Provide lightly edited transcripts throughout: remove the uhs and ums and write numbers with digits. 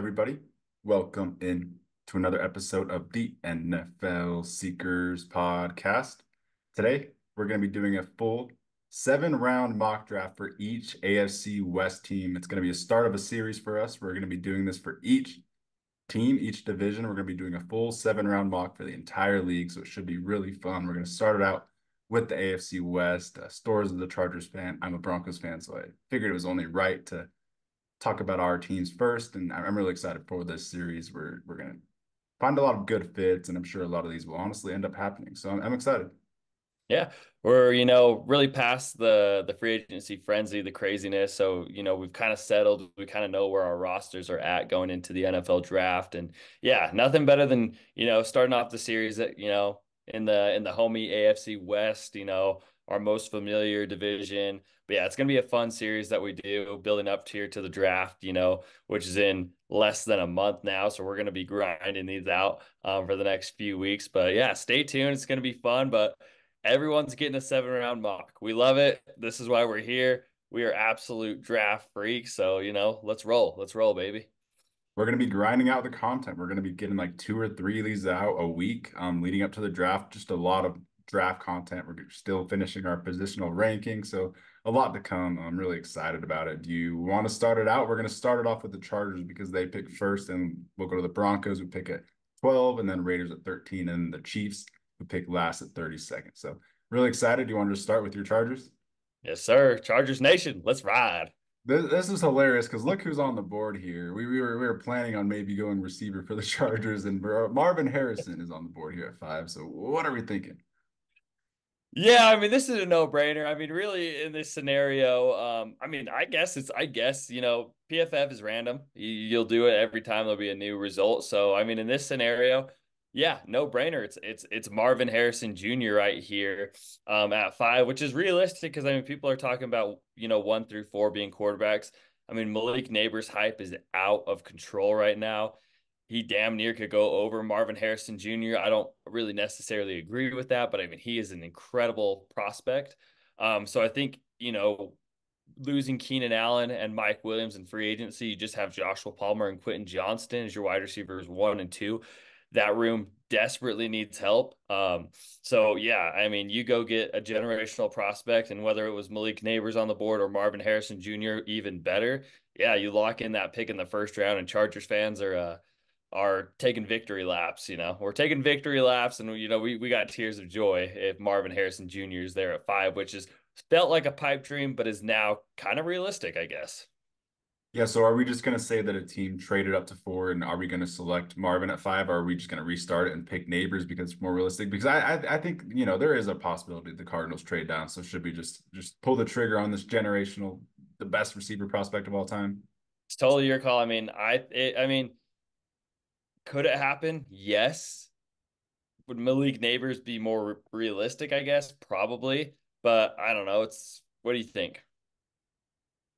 everybody? Welcome in to another episode of the NFL Seekers podcast. Today, we're going to be doing a full 7 round mock draft for each AFC West team. It's going to be a start of a series for us. We're going to be doing this for each team, each division. We're going to be doing a full 7 round mock for the entire league, so it should be really fun. We're going to start it out with the AFC West. Stores is a Chargers fan. I'm a Broncos fan, so I figured it was only right to talk about our teams first, and I'm really excited for this series. We're gonna find a lot of good fits, and I'm sure a lot of these will honestly end up happening. So I'm excited. Yeah, we're really past the free agency frenzy, the craziness. So, we've kind of settled. We kind of know where our rosters are at going into the NFL draft. And yeah, nothing better than, starting off the series at, in the homey AFC West, our most familiar division. But yeah, it's gonna be a fun series that we do building up here to the draft, which is in less than a month now. So we're gonna be grinding these out for the next few weeks. But yeah, stay tuned. It's gonna be fun. But everyone's getting a 7 round mock. We love it. This is why we're here. We are absolute draft freaks. So, let's roll. Let's roll, baby. We're gonna be grinding out the content. We're gonna be getting like 2 or 3 of these out a week, leading up to the draft. Just a lot of draft content. We're still finishing our positional ranking, so a lot to come. I'm really excited about it. Do you want to start it out? We're gonna start it off with the Chargers because they pick first, and we'll go to the Broncos who pick at 12, and then Raiders at 13, and the Chiefs who pick last at 32nd. So really excited. Do you want to just start with your Chargers? Yes, sir. Chargers Nation. Let's ride. This is hilarious because look who's on the board here. We were planning on maybe going receiver for the Chargers, and Marvin Harrison is on the board here at 5. So what are we thinking? Yeah, I mean, this is a no-brainer. I mean, really, in this scenario, I mean, I guess, PFF is random. You'll do it every time there'll be a new result. So, I mean, in this scenario, yeah, no-brainer. It's Marvin Harrison Jr. right here, at 5, which is realistic because I mean, people are talking about 1 through 4 being quarterbacks. I mean, Malik Neighbors' hype is out of control right now. He damn near could go over Marvin Harrison Jr. I don't really necessarily agree with that, but I mean, he is an incredible prospect. So I think, losing Keenan Allen and Mike Williams in free agency, you just have Joshua Palmer and Quentin Johnston as your wide receivers 1 and 2. That room desperately needs help. So yeah, I mean, you go get a generational prospect, and whether it was Malik Neighbors on the board or Marvin Harrison Jr., even better. Yeah, you lock in that pick in the first round, and Chargers fans are taking victory laps. We're taking victory laps, and we got tears of joy if Marvin Harrison Jr. is there at 5, which is felt like a pipe dream, but is now kind of realistic, I guess. Yeah, so are we just going to say that a team traded up to 4, and are we going to select Marvin at 5, or are we just going to restart it and pick Neighbors because it's more realistic? Because I think there is a possibility the Cardinals trade down. So should we just pull the trigger on this generational, the best receiver prospect of all time? It's totally your call. I mean, I mean, could it happen? Yes. Would Malik Neighbors be more realistic? I guess probably, but I don't know. What do you think?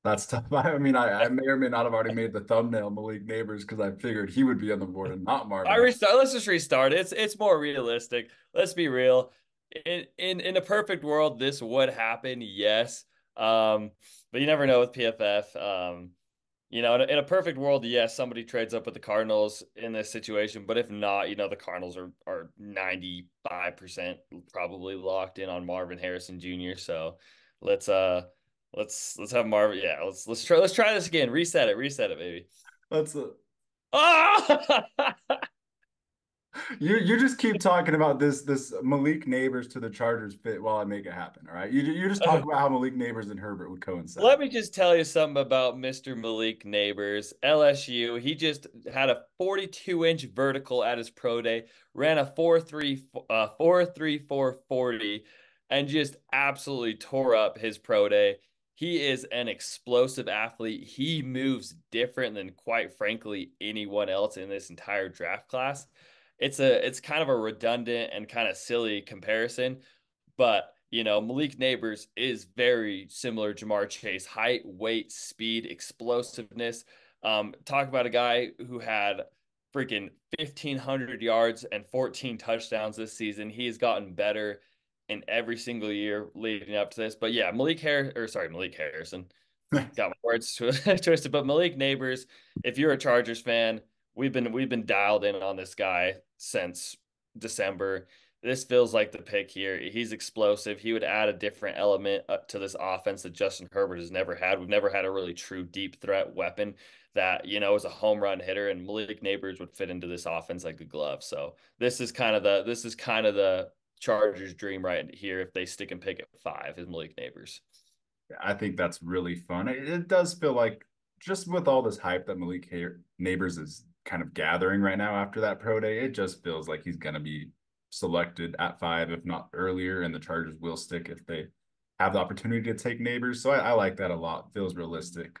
That's tough. I mean, I may or may not have already made the thumbnail Malik Neighbors because I figured he would be on the board and not I Marvin. restart. Let's just restart. It's more realistic. Let's be real. In a perfect world, this would happen, yes. Um, but you never know with PFF. In a perfect world, yes, somebody trades up with the Cardinals in this situation. But if not, the Cardinals are 95% probably locked in on Marvin Harrison Jr. So let's uh let's have Marvin. Yeah, let's try this again. Reset it, baby. That's a Ah! You just keep talking about this Malik Neighbors to the Chargers fit while I make it happen. All right, you just talk about how Malik Neighbors and Herbert would coincide. Let me just tell you something about Mr. Malik Neighbors. LSU, he just had a 42-inch vertical at his pro day, ran a 4.34 and just absolutely tore up his pro day. He is an explosive athlete. He moves different than, quite frankly, anyone else in this entire draft class. It's kind of a redundant and kind of silly comparison, but Malik Neighbors is very similar to Jamar Chase. Height, weight, speed, explosiveness. Talk about a guy who had freaking 1,500 yards and 14 touchdowns this season. He has gotten better in every single year leading up to this. But yeah, Malik Harrison. got my words twisted. But Malik Neighbors, if you're a Chargers fan, we've been dialed in on this guy since December. This feels like the pick here. He's explosive. He would add a different element to this offense that Justin Herbert has never had. We've never had a really true deep threat weapon that, is a home run hitter, and Malik Neighbors would fit into this offense like a glove. So this is kind of the Chargers dream right here if they stick and pick at five is Malik Neighbors. I think that's really fun. It does feel like just with all this hype that Neighbors is kind of gathering right now after that pro day, it just feels like he's going to be selected at five, if not earlier, and the Chargers will stick if they have the opportunity to take Neighbors. So I like that a lot. Feels realistic.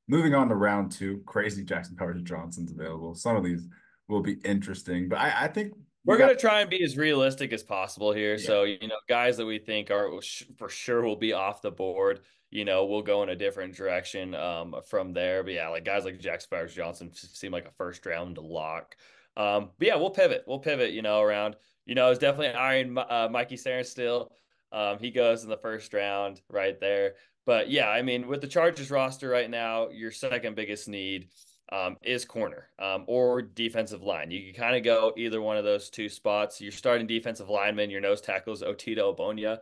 Moving on to round two, crazy Jackson Powers Johnson's available. Some of these will be interesting, but I think we We're got, gonna try and be as realistic as possible here. yeah. So, guys that we think are for sure will be off the board, we'll go in a different direction from there. But yeah, like guys like Jack Spires Johnson seem like a first round lock. But yeah, we'll pivot. We'll pivot, around, it's definitely eyeing Mikey Sarah still. He goes in the first round right there. But yeah, I mean, with the Chargers roster right now, your second biggest need is corner or defensive line. You can kind of go either one of those two spots. Your starting defensive lineman, your nose tackle is Otito Obonya,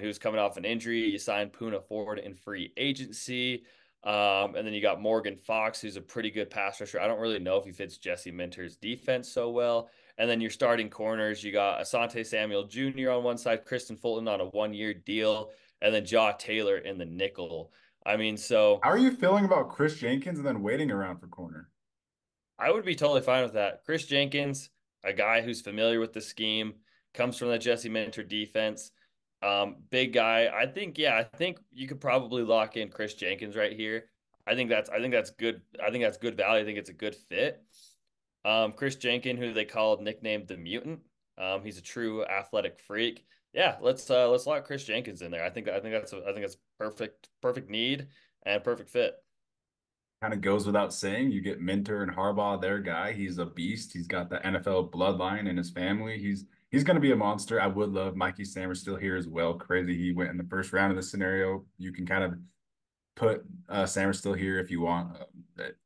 who's coming off an injury. You signed Puna Ford in free agency. And then you got Morgan Fox, who's a pretty good pass rusher. I don't really know if he fits Jesse Minter's defense so well. And then your starting corners, you got Asante Samuel Jr. on one side, Kristen Fulton on a 1 year deal, and then Jaw Taylor in the nickel. I mean, so How are you feeling about Chris Jenkins and then waiting around for corner? I would be totally fine with that. Chris Jenkins, a guy who's familiar with the scheme, comes from the Jesse Minter defense. Big guy. I think you could probably lock in Chris Jenkins right here. I think that's good. I think that's good value. I think it's a good fit. Chris Jenkins, who they called nicknamed the Mutant. He's a true athletic freak. Yeah, let's lock Chris Jenkins in there. I think that's perfect need and perfect fit. Kind of goes without saying. You get Minter and Harbaugh, their guy. He's a beast. He's got the NFL bloodline in his family. He's going to be a monster. I would love Mikey Sammer still here as well. Crazy, he went in the first round of this scenario. You can kind of put Sammer still here if you want.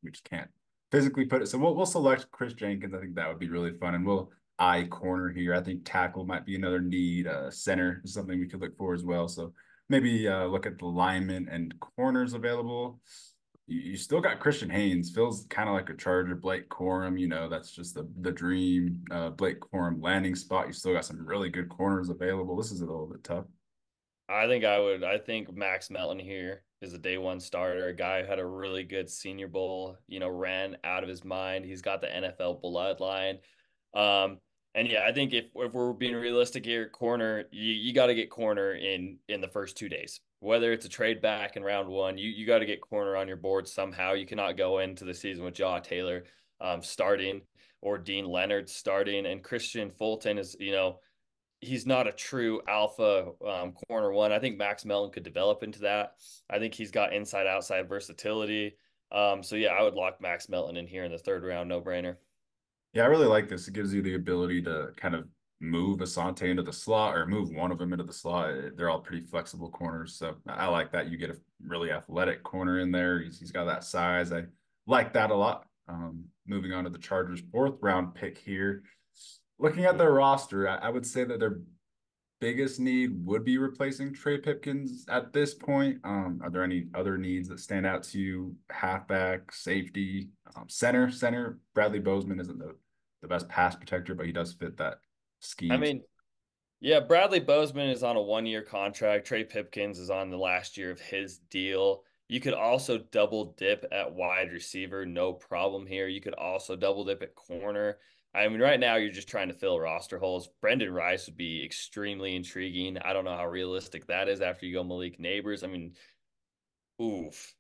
We just can't physically put it. So we'll select Chris Jenkins. I think that would be really fun, and we'll eye corner here. I think tackle might be another need. Center is something we could look for as well. So maybe look at the linemen and corners available. You still got Christian Haynes. Feels kind of like a Charger. Blake Corum, that's just the dream. Blake Corum landing spot. You still got some really good corners available. This is a little bit tough. I think Max Melton here is a day one starter, a guy who had a really good senior bowl, ran out of his mind. He's got the NFL bloodline. Um, and yeah, I think if we're being realistic here, corner, you got to get corner in the first 2 days. Whether it's a trade back in round one, you got to get corner on your board somehow. You cannot go into the season with Jaw Taylor starting or Dean Leonard starting, and Christian Fulton is, he's not a true alpha corner one. I think Max Melton could develop into that. I think he's got inside outside versatility. So yeah, I would lock Max Melton in here in the third round, no brainer. Yeah, I really like this. It gives you the ability to kind of move Asante into the slot or move one of them into the slot. They're all pretty flexible corners. So I like that. You get a really athletic corner in there. He's got that size. I like that a lot. Moving on to the Chargers' fourth round pick here. Looking at their roster, I would say that their biggest need would be replacing Trey Pipkins at this point. Are there any other needs that stand out to you? Halfback, safety, center. Center. Bradley Bozeman isn't the best pass protector, but he does fit that I scheme. mean, yeah, Bradley Bozeman is on a 1 year contract. Trey Pipkins is on the last year of his deal. You could also double dip at wide receiver, no problem here. You could also double dip at corner. I mean, right now you're just trying to fill roster holes. Brendan Rice would be extremely intriguing. I don't know how realistic that is after you go Malik Neighbors. I mean, oof.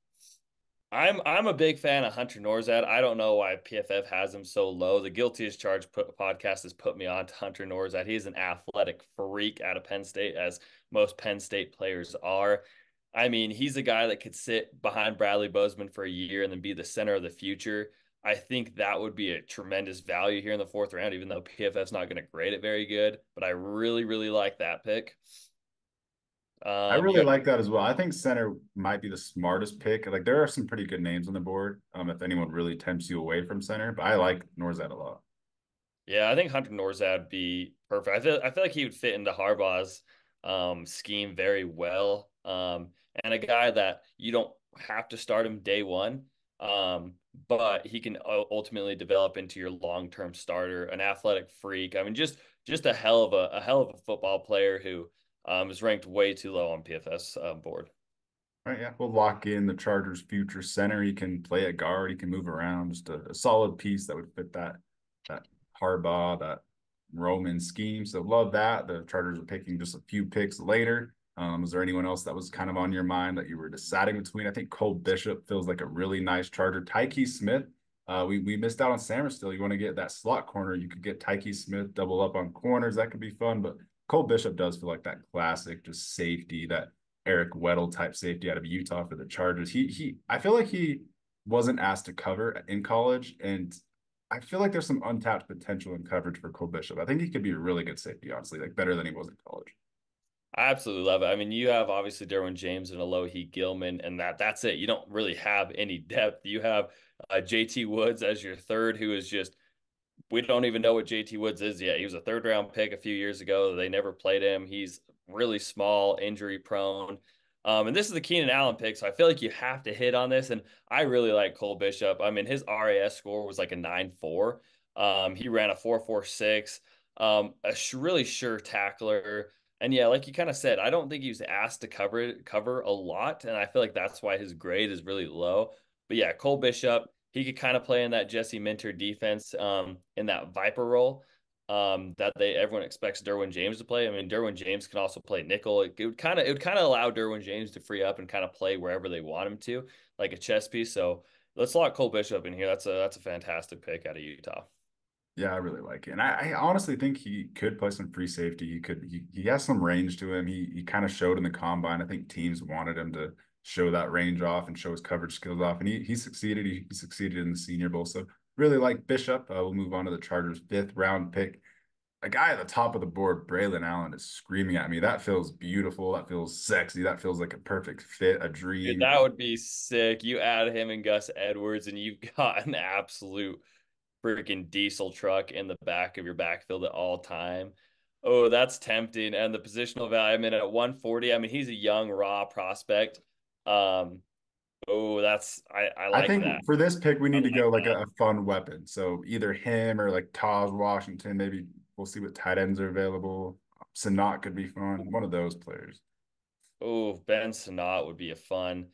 I'm a big fan of Hunter Norzad. I don't know why PFF has him so low. The Guilty as Charged podcast has put me on to Hunter Norzad. He's an athletic freak out of Penn State, as most Penn State players are. I mean, he's a guy that could sit behind Bradley Bozeman for a year and then be the center of the future. I think that would be a tremendous value here in the fourth round, even though PFF's not going to grade it very good. But I really, really like that pick. I You really got like that as well. I think center might be the smartest pick. Like there are some pretty good names on the board. If anyone really tempts you away from center, but I like Norzad a lot. Yeah, I think Hunter Norzad would be perfect. I feel like he would fit into Harbaugh's scheme very well. And a guy that you don't have to start him day one, but he can ultimately develop into your long-term starter, an athletic freak. I mean, just a hell of a football player who is ranked way too low on PFS board. All right, yeah, we'll lock in the Chargers' future center. He can play at guard. He can move around. Just a solid piece that would fit that Harbaugh, that Roman scheme. So love that. The Chargers are picking just a few picks later. Was there anyone else that was kind of on your mind that you were deciding between? I think Cole Bishop feels like a really nice Charger. Tyke Smith. We missed out on Sammer still. You want to get that slot corner. You could get Tyke Smith double up on corners. That could be fun. But Cole Bishop does feel like that classic, just safety, that Eric Weddle type safety out of Utah for the Chargers. He I feel like he wasn't asked to cover in college, and I feel like there's some untapped potential in coverage for Cole Bishop. I think he could be a really good safety, honestly, like better than he was in college. I absolutely love it. I mean, you have obviously Derwin James and Alohi Gilman, and that's it. You don't really have any depth. You have JT Woods as your third, who is just we don't even know what JT Woods is yet. He was a third round pick a few years ago. They never played him. He's really small, injury prone. And this is the Keenan Allen pick, so I feel like you have to hit on this. And I really like Cole Bishop. I mean, his RAS score was like a 9.4. He ran a 4.46. Really sure tackler. And yeah, like you kind of said, I don't think he was asked to cover a lot, and I feel like that's why his grade is really low. But yeah, Cole Bishop, he could kind of play in that Jesse Minter defense, in that Viper role, that they everyone expects Derwin James to play. I mean, Derwin James can also play nickel. It would kind of allow Derwin James to free up and kind of play wherever they want him to, like a chess piece. So let's lock Cole Bishop in here. That's a fantastic pick out of Utah. Yeah, I really like it. And I honestly think he could play some free safety. He has some range to him. He kind of showed in the combine. I think teams wanted him to show that range off and show his coverage skills off. And he succeeded. He succeeded in the Senior Bowl. So really like Bishop. We'll move on to the Chargers' fifth round pick. A guy at the top of the board, Braylon Allen, is screaming at me. That feels beautiful. That feels sexy. That feels like a perfect fit, a Dude, dream. that would be sick. You add him and Gus Edwards, and you've got an absolute freaking diesel truck in the back of your backfield at all time. Oh, that's tempting. And the positional value, I mean, at 140, I mean, he's a young, raw prospect. Um, oh, I I like that. think for this pick, we I need to like go like that. a fun weapon. So either him or like Taj Washington. Maybe we'll see what tight ends are available. Sanat could be fun. One of those players. Oh, Ben Sinnott would be a fun.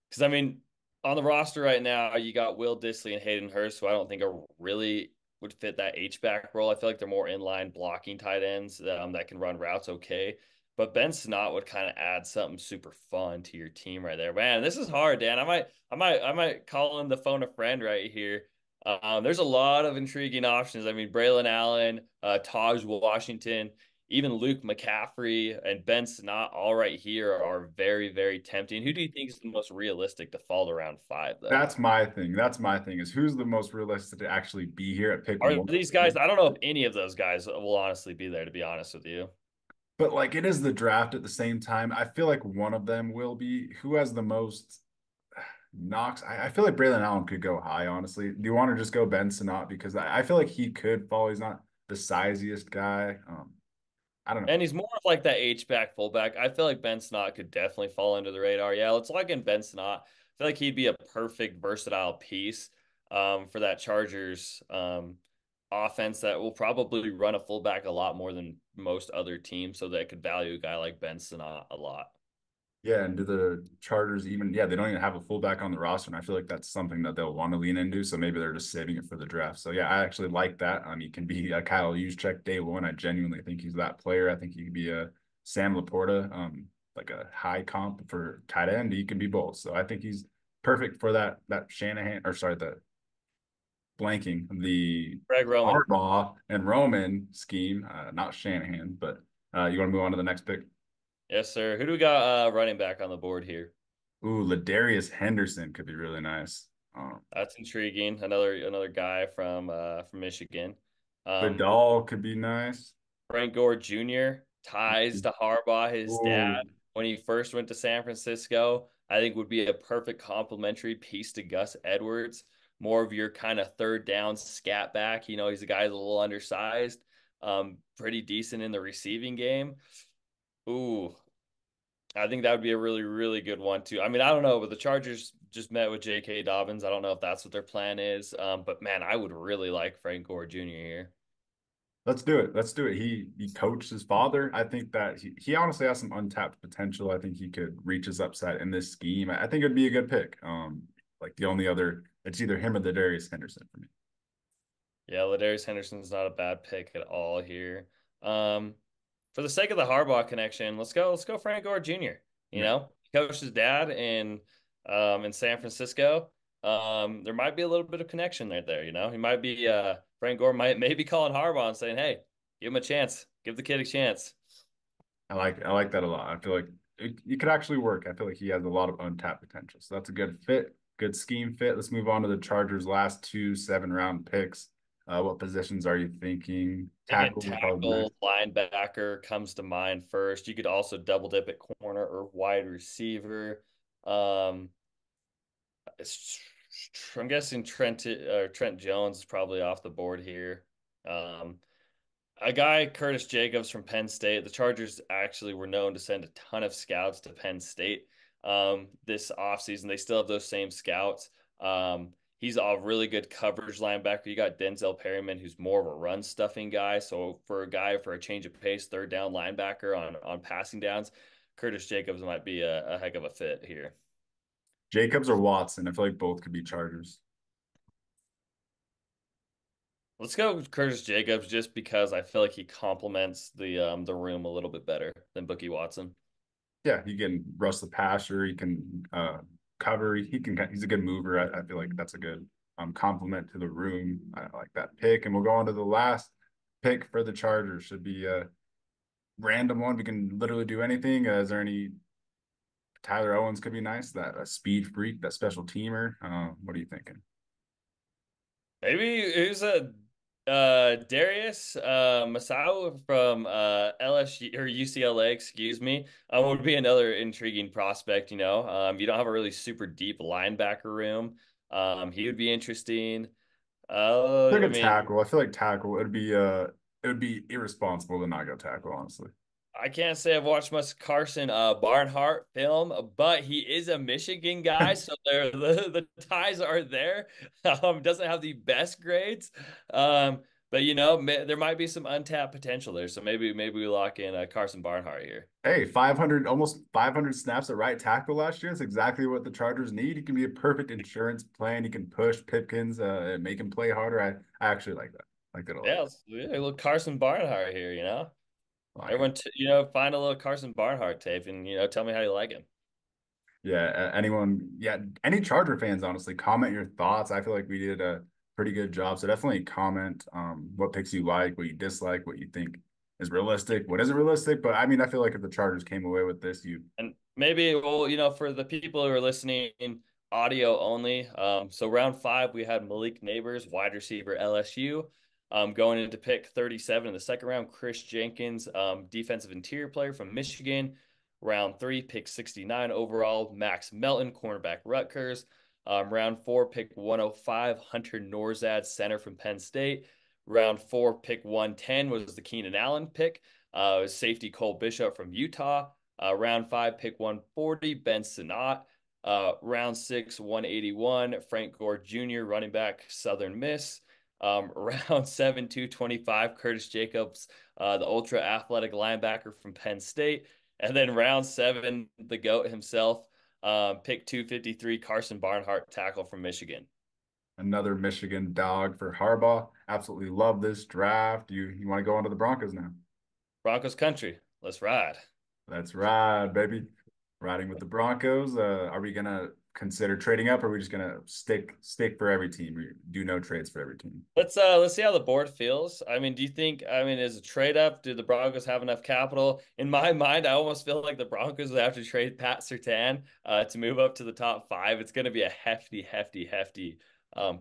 Because I mean, on the roster right now, you got Will Dissly and Hayden Hurst, who I don't think are really would fit that H back role. I feel like they're more inline blocking tight ends, that can run routes okay. But Ben Sinnott would kind of add something super fun to your team right there. Man, this is hard, Dan. I might call in the phone a friend right here. There's a lot of intriguing options. I mean, Braylon Allen, Taj Washington, even Luke McCaffrey and Ben Sinnott, all right here, are very, very tempting. Who do you think is the most realistic to fall around five, though? That's my thing. That's my thing is who's the most realistic to actually be here at pick Are one. these guys? I don't know if any of those guys will honestly be there, to be honest with you. But like it is the draft at the same time. I feel like one of them will be who has the most knocks. I feel like Braylon Allen could go high, honestly. Do you want to just go Ben Sinnott? Because I feel like he could fall. He's not the siziest guy. I don't know. And he's more of like that H-back fullback. I feel like Ben Sinnott could definitely fall under the radar. Yeah, let's lock in Ben Sinnott. I feel like he'd be a perfect versatile piece, for that Chargers offense that will probably run a fullback a lot more than most other teams, so that could value a guy like Ben Sinnott a lot. Yeah, and do the Chargers even? Yeah, they don't even have a fullback on the roster, and I feel like that's something that they'll want to lean into. So maybe they're just saving it for the draft. So yeah, I actually like that. He can be a Kyle Juszczyk day one. I genuinely think he's that player. I think he could be a Sam Laporta, like a high comp for tight end. He can be both. So I think he's perfect for that Shanahan or sorry, the blanking the Greg Roman. Harbaugh and Roman scheme. Not Shanahan, but you want to move on to the next pick? Yes, sir. Who do we got running back on the board here? Ooh, Ladarius Henderson could be really nice. That's intriguing. Another guy from Michigan. Um, Vidal could be nice. Frank Gore Jr. ties to Harbaugh, his dad, Ooh, when he first went to San Francisco, I think would be a perfect complementary piece to Gus Edwards. More of your kind of third down scat back. He's a guy who's a little undersized, pretty decent in the receiving game. Ooh, I think that would be a really, really good one too. I mean, I don't know, but the Chargers just met with J.K. Dobbins. I don't know if that's what their plan is. But man, I would really like Frank Gore Jr. here. Let's do it. Let's do it. He coached his father. I think that he honestly has some untapped potential. I think he could reach his upside in this scheme. I think it'd be a good pick. Like the only other, it's either him or the Darius Henderson for me. Yeah, Ladarius Henderson's not a bad pick at all here. Um, for the sake of the Harbaugh connection, let's go Frank Gore Jr. Yeah. He coached his dad in San Francisco. There might be a little bit of connection right there. He might be Frank Gore might maybe calling Harbaugh and saying, "Hey, give him a chance, give the kid a chance." I like that a lot. I feel like it could actually work. I feel like he has a lot of untapped potential. So that's a good fit, good scheme fit. Let's move on to the Chargers' last two 7-round picks. What positions are you thinking? Thinking Tackle would probably be nice. tackle, linebacker comes to mind first. You could also double dip at corner or wide receiver. Um, I'm guessing Trent Jones is probably off the board here. Um, a guy, Curtis Jacobs from Penn State. The Chargers actually were known to send a ton of scouts to Penn State this offseason. They still have those same scouts. He's a really good coverage linebacker. You got Denzel Perryman, who's more of a run stuffing guy. So for a guy for a change of pace, third down linebacker on passing downs, Curtis Jacobs might be a heck of a fit here. Jacobs or Watson? I feel like both could be Chargers. Let's go with Curtis Jacobs just because I feel like he complements the room a little bit better than Bookie Watson. Yeah, he can rush the passer. He can cover. He's a good mover. I feel like that's a good compliment to the room. I like that pick. And we'll go on to the last pick for the Chargers. Should be a random one. We can literally do anything. Is there any Tyler Owens could be nice? That a speed freak, that special teamer. What are you thinking? Maybe it was a Darius Masao from LSU or UCLA, excuse me. Would be another intriguing prospect, you don't have a really super deep linebacker room. He would be interesting. Like I a mean, tackle. I feel like tackle. It would be irresponsible to not go tackle, honestly. I can't say I've watched much Carson Barnhart film, but he is a Michigan guy, so the ties are there. Doesn't have the best grades, but there might be some untapped potential there. So maybe we lock in Carson Barnhart here. Hey, 500, almost 500 snaps at right tackle last year. That's exactly what the Chargers need. He can be a perfect insurance plan. He can push Pipkins, and make him play harder. I actually like that. Like that a lot. Yeah, look Carson Barnhart here. I like it. Everyone, find a little Carson Barnhart tape and tell me how you like him. Yeah, anyone, yeah, any Charger fans, honestly, comment your thoughts. I feel like we did a pretty good job. So definitely comment what picks you like, what you dislike, what you think is realistic, what isn't realistic. But I mean, I feel like if the Chargers came away with this, you And maybe, well, for the people who are listening audio only, so round five, we had Malik Neighbors, wide receiver LSU, going into pick 37 in the second round. Chris Jenkins, defensive interior player from Michigan. Round three, pick 69 overall. Max Melton, cornerback Rutgers. Round four, pick 105, Hunter Norzad, center from Penn State. Round four, pick 110 was the Keenan Allen pick. Safety Cole Bishop from Utah. Round five, pick 140, Ben Sinnott. Round six, 181, Frank Gore Jr., running back, Southern Miss. Round seven, 225, Curtis Jacobs, the ultra athletic linebacker from Penn State. And then round seven, the GOAT himself, pick 253, Carson Barnhart, tackle from Michigan. another Michigan dog for Harbaugh. Absolutely love this draft. You want to go on to the Broncos now? Broncos country. Let's ride. That's right, baby. Riding with the Broncos. Are we gonna consider trading up, or are we just gonna stick for every team? We do no trades for every team. Let's see how the board feels. I mean, do you think, I mean, is a trade up? Do the Broncos have enough capital? In my mind, I almost feel like the Broncos would have to trade Pat Surtain to move up to the top five. It's going to be a hefty, hefty, hefty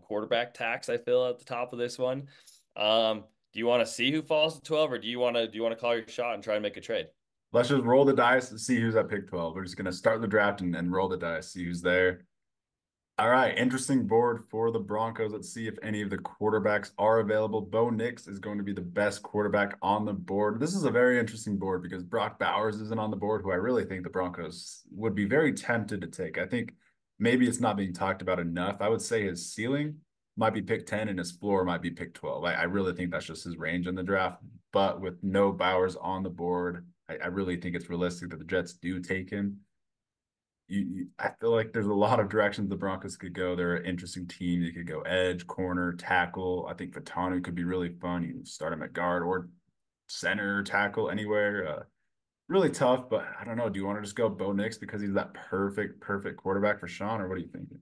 quarterback tax, I feel, at the top of this one. Do you want to see who falls to 12, or do you want to call your shot and try and make a trade? let's just roll the dice and see who's at pick 12. We're just gonna start the draft and roll the dice, see who's there. All right, interesting board for the Broncos. Let's see if any of the quarterbacks are available. Bo Nix is going to be the best quarterback on the board. This is a very interesting board because Brock Bowers isn't on the board, who I really think the Broncos would be very tempted to take. I think maybe it's not being talked about enough. I would say his ceiling might be pick 10 and his floor might be pick 12. I really think that's just his range in the draft. But with no Bowers on the board, I really think it's realistic that the Jets do take him. I feel like there's a lot of directions the Broncos could go. They're an interesting team. You could go edge, corner, tackle. I think Fatanu could be really fun. You can start him at guard or center, tackle, anywhere. Really tough, but I don't know. Do you want to just go Bo Nix because he's that perfect quarterback for Sean, or what are you thinking?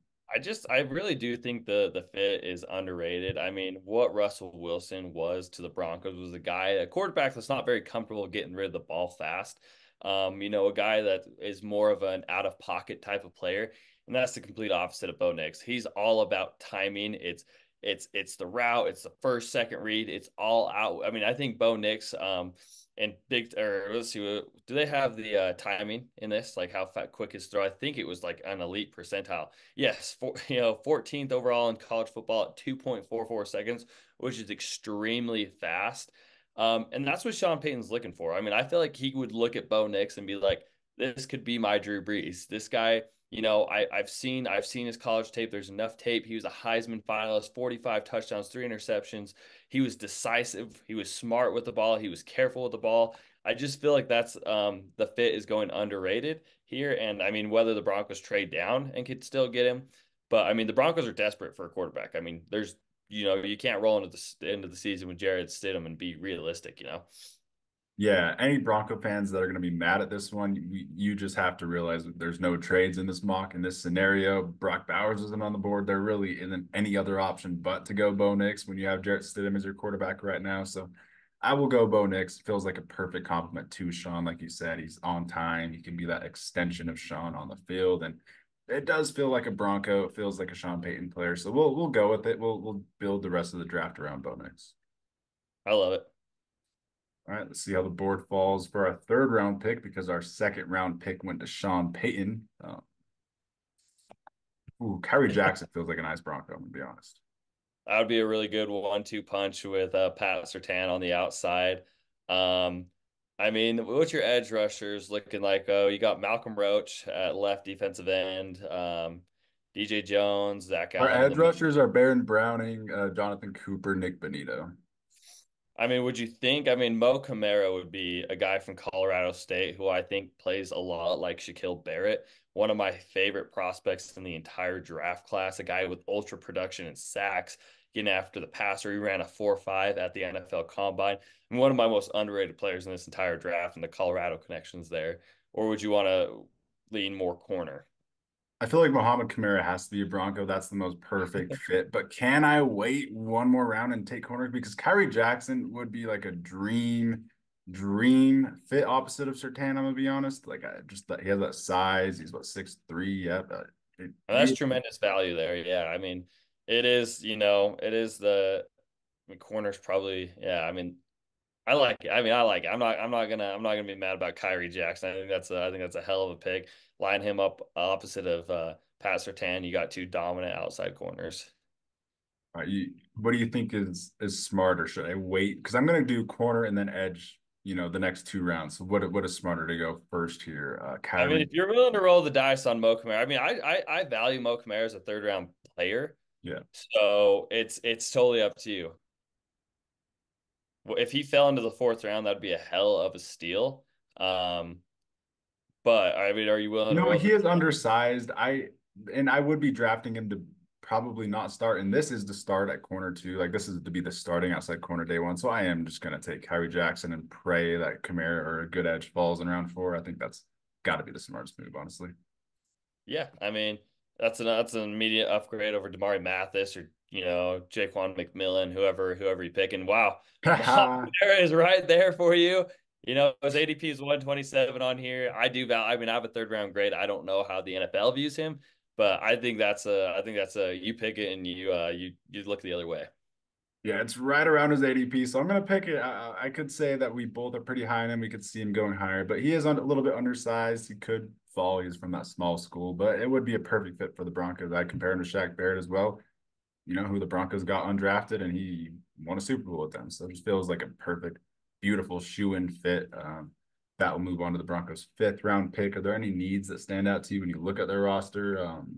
I really do think the fit is underrated. I mean, what Russell Wilson was to the Broncos was a quarterback that's not very comfortable getting rid of the ball fast. A guy that is more of an out of pocket type of player, and that's the complete opposite of Bo Nix. He's all about timing. It's the route, it's the first, second read, it's all out. I mean, I think Bo Nix, and big or let's see, do they have the timing in this? Like how quick his throw? I think it was like an elite percentile. Yes, 14th overall in college football at 2.44 seconds, which is extremely fast. And that's what Sean Payton's looking for. I mean, I feel like he would look at Bo Nix and be like, this could be my Drew Brees. This guy, I've seen his college tape. There's enough tape. He was a Heisman finalist, 45 touchdowns, 3 interceptions. He was decisive. He was smart with the ball. He was careful with the ball. I just feel like that's the fit is going underrated here. And I mean, whether the Broncos trade down and could still get him, but I mean, the Broncos are desperate for a quarterback. I mean, you can't roll into the end of the season with Jared Stidham and be realistic. Yeah, any Bronco fans that are going to be mad at this one, you just have to realize that there's no trades in this mock. In this scenario, Brock Bowers isn't on the board. There really isn't any other option but to go Bo Nix when you have Jarrett Stidham as your quarterback right now. So I will go Bo Nix. Feels like a perfect complement to Sean. Like you said, he's on time. He can be that extension of Sean on the field. And it does feel like a Bronco. It feels like a Sean Payton player. So we'll go with it. We'll build the rest of the draft around Bo Nix. I love it. All right, let's see how the board falls for our third round pick because our second round pick went to Sean Payton. Kyrie Jackson feels like a nice Bronco, I'm gonna be honest. That would be a really good 1-2 punch with Pat Surtain on the outside. Um, I mean, what's your edge rushers looking like? Oh, you got Malcolm Roach at left defensive end, DJ Jones, Zach Our Allen in edge the. rushers are Baron Browning, Jonathan Cooper, Nick Bonito. I mean, would you think? I mean, Mo Camara would be a guy from Colorado State who I think plays a lot like Shaquille Barrett, one of my favorite prospects in the entire draft class, a guy with ultra production and sacks, getting after the passer. He ran a 4.5 at the NFL Combine, and one of my most underrated players in this entire draft, and the Colorado connections there. Or would you want to lean more corner? I feel like Mohamed Kamara has to be a Bronco. That's the most perfect fit. But can I wait one more round and take corners? Because Kyrie Jackson would be like a dream fit opposite of Sertan. I'm gonna be honest. Like I just he has that size. He's what 6'3". Yeah, but That's tremendous value there. Yeah, I mean, it is I mean, corners probably. Yeah, I mean, I like it. I mean, I like it. I'm not gonna be mad about Kyrie Jackson. I think that's a hell of a pick. Line him up opposite of Pat Surtain. You got two dominant outside corners. what do you think is smarter? Should I wait? Because I'm gonna do corner and then edge. The next two rounds. So what is smarter to go first here? I mean, Kyrie. if you're willing to roll the dice on Mo Camara, I mean, I value Mo Camara as a third round player, Yeah. so it's totally up to you. If he fell into the fourth round, that'd be a hell of a steal. Um, but I mean, are you willing to roll He the? is undersized. I would be drafting him to probably not start. And this is the start at corner two. Like this is to be the starting outside corner day one. So I am just gonna take Kyrie Jackson and pray that Kamara or a good edge falls in round four. I think that's got to be the smartest move, honestly. Yeah, I mean that's an immediate upgrade over Damari Mathis or Jaquan McMillan, whoever you pick. And wow, Mohamed Kamara is right there for you. His ADP is 127 on here. I mean, I have a third round grade. I don't know how the NFL views him, but I think that's a you pick it and you look the other way. Yeah, it's right around his ADP. So I'm gonna pick it. I could say that we both are pretty high on him. We could see him going higher, but he is a little bit undersized. He could fall. He's from that small school, but it would be a perfect fit for the Broncos. I compare him to Shaq Barrett as well. You know who the Broncos got undrafted, and he won a Super Bowl with them. So it just feels like a perfect, beautiful shoe-in fit. That will move on to the Broncos' fifth round pick. Are there any needs that stand out to you when you look at their roster?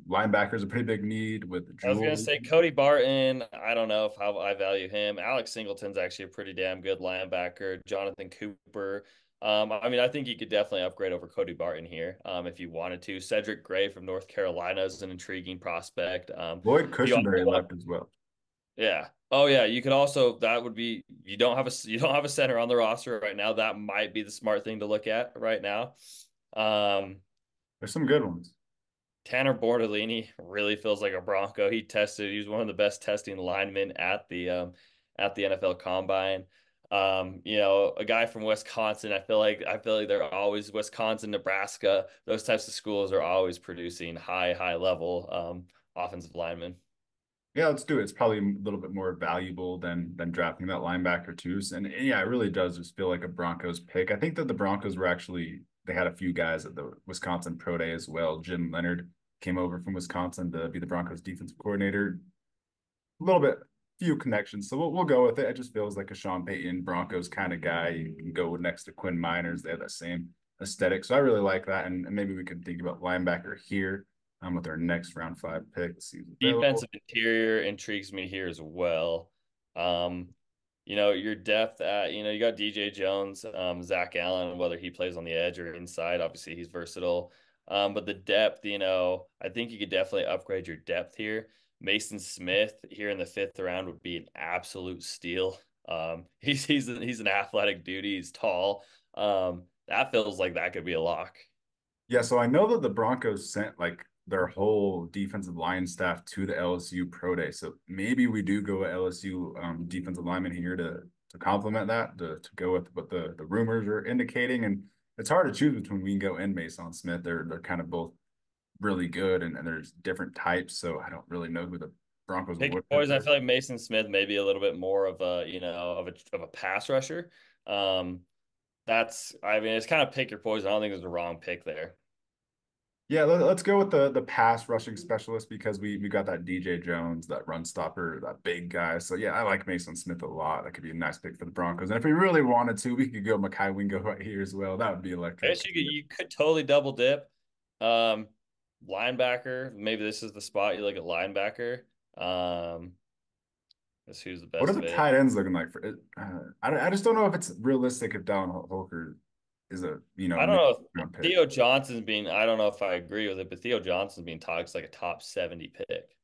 Linebackers a pretty big need with I was gonna Jewel. say Cody Barton. I don't know if how I value him. Alex Singleton's actually a pretty damn good linebacker. Jonathan Cooper. I mean, I think you could definitely upgrade over Cody Barton here, if you wanted to. Cedric Gray from North Carolina is an intriguing prospect. Lloyd If you also Cushenberry want, left as well. yeah. Oh yeah, you could also that would be you don't have a center on the roster right now. That might be the smart thing to look at right now. Um, There's some good ones. Tanner Bortolini really feels like a Bronco. He was one of the best testing linemen at the NFL Combine. A guy from Wisconsin. I feel like they're always Wisconsin, Nebraska. Those types of schools are always producing high level offensive linemen. Yeah, let's do it. It's probably a little bit more valuable than drafting that linebacker too. And yeah, it really does just feel like a Broncos pick. I think that the Broncos were actually they had a few guys at the Wisconsin Pro Day as well. Jim Leonard came over from Wisconsin to be the Broncos defensive coordinator. A little bit few connections, so we'll go with it. It just feels like a Sean Payton Broncos kind of guy. You can go next to Quinn Miners. They have that same aesthetic, so I really like that. And maybe we could think about linebacker here with our next round five pick. Let's see who's available. Defensive interior intrigues me here as well. Um, your depth at, you got DJ Jones, Zach Allen, whether he plays on the edge or inside, obviously he's versatile. But the depth, I think you could definitely upgrade your depth here. Mason Smith here in the fifth round would be an absolute steal. He's an athletic dude. He's tall. That feels like that could be a lock. Yeah, so I know that the Broncos sent like their whole defensive line staff to the LSU Pro Day. So maybe we do go with LSU defensive lineman here to complement that, to go with what the rumors are indicating. And it's hard to choose between Wingo and Mason Smith. They're kind of both really good and there's different types. So I don't really know who the Broncos Pick your would poison. I prefer. feel like Mason Smith may be a little bit more of a, of a pass rusher. Um, I mean, it's kind of pick your poison. I don't think there's a wrong pick there. Yeah, let's go with the pass rushing specialist because we got that DJ Jones, that run stopper, that big guy. So yeah, I like Mason Smith a lot. That could be a nice pick for the Broncos. And if we really wanted to, we could go Mekhi Wingo right here as well. That would be I electric. guess you could totally double dip. Um, Linebacker. Maybe this is the spot you look at linebacker. Um, Guess who's the What are best the available? tight ends looking like for it? I just don't know if it's realistic if Dallin Holker is a I don't mid know if round pick. Theo Johnson's being. I don't know if I agree with it, but Theo Johnson's being talked as like a top 70 pick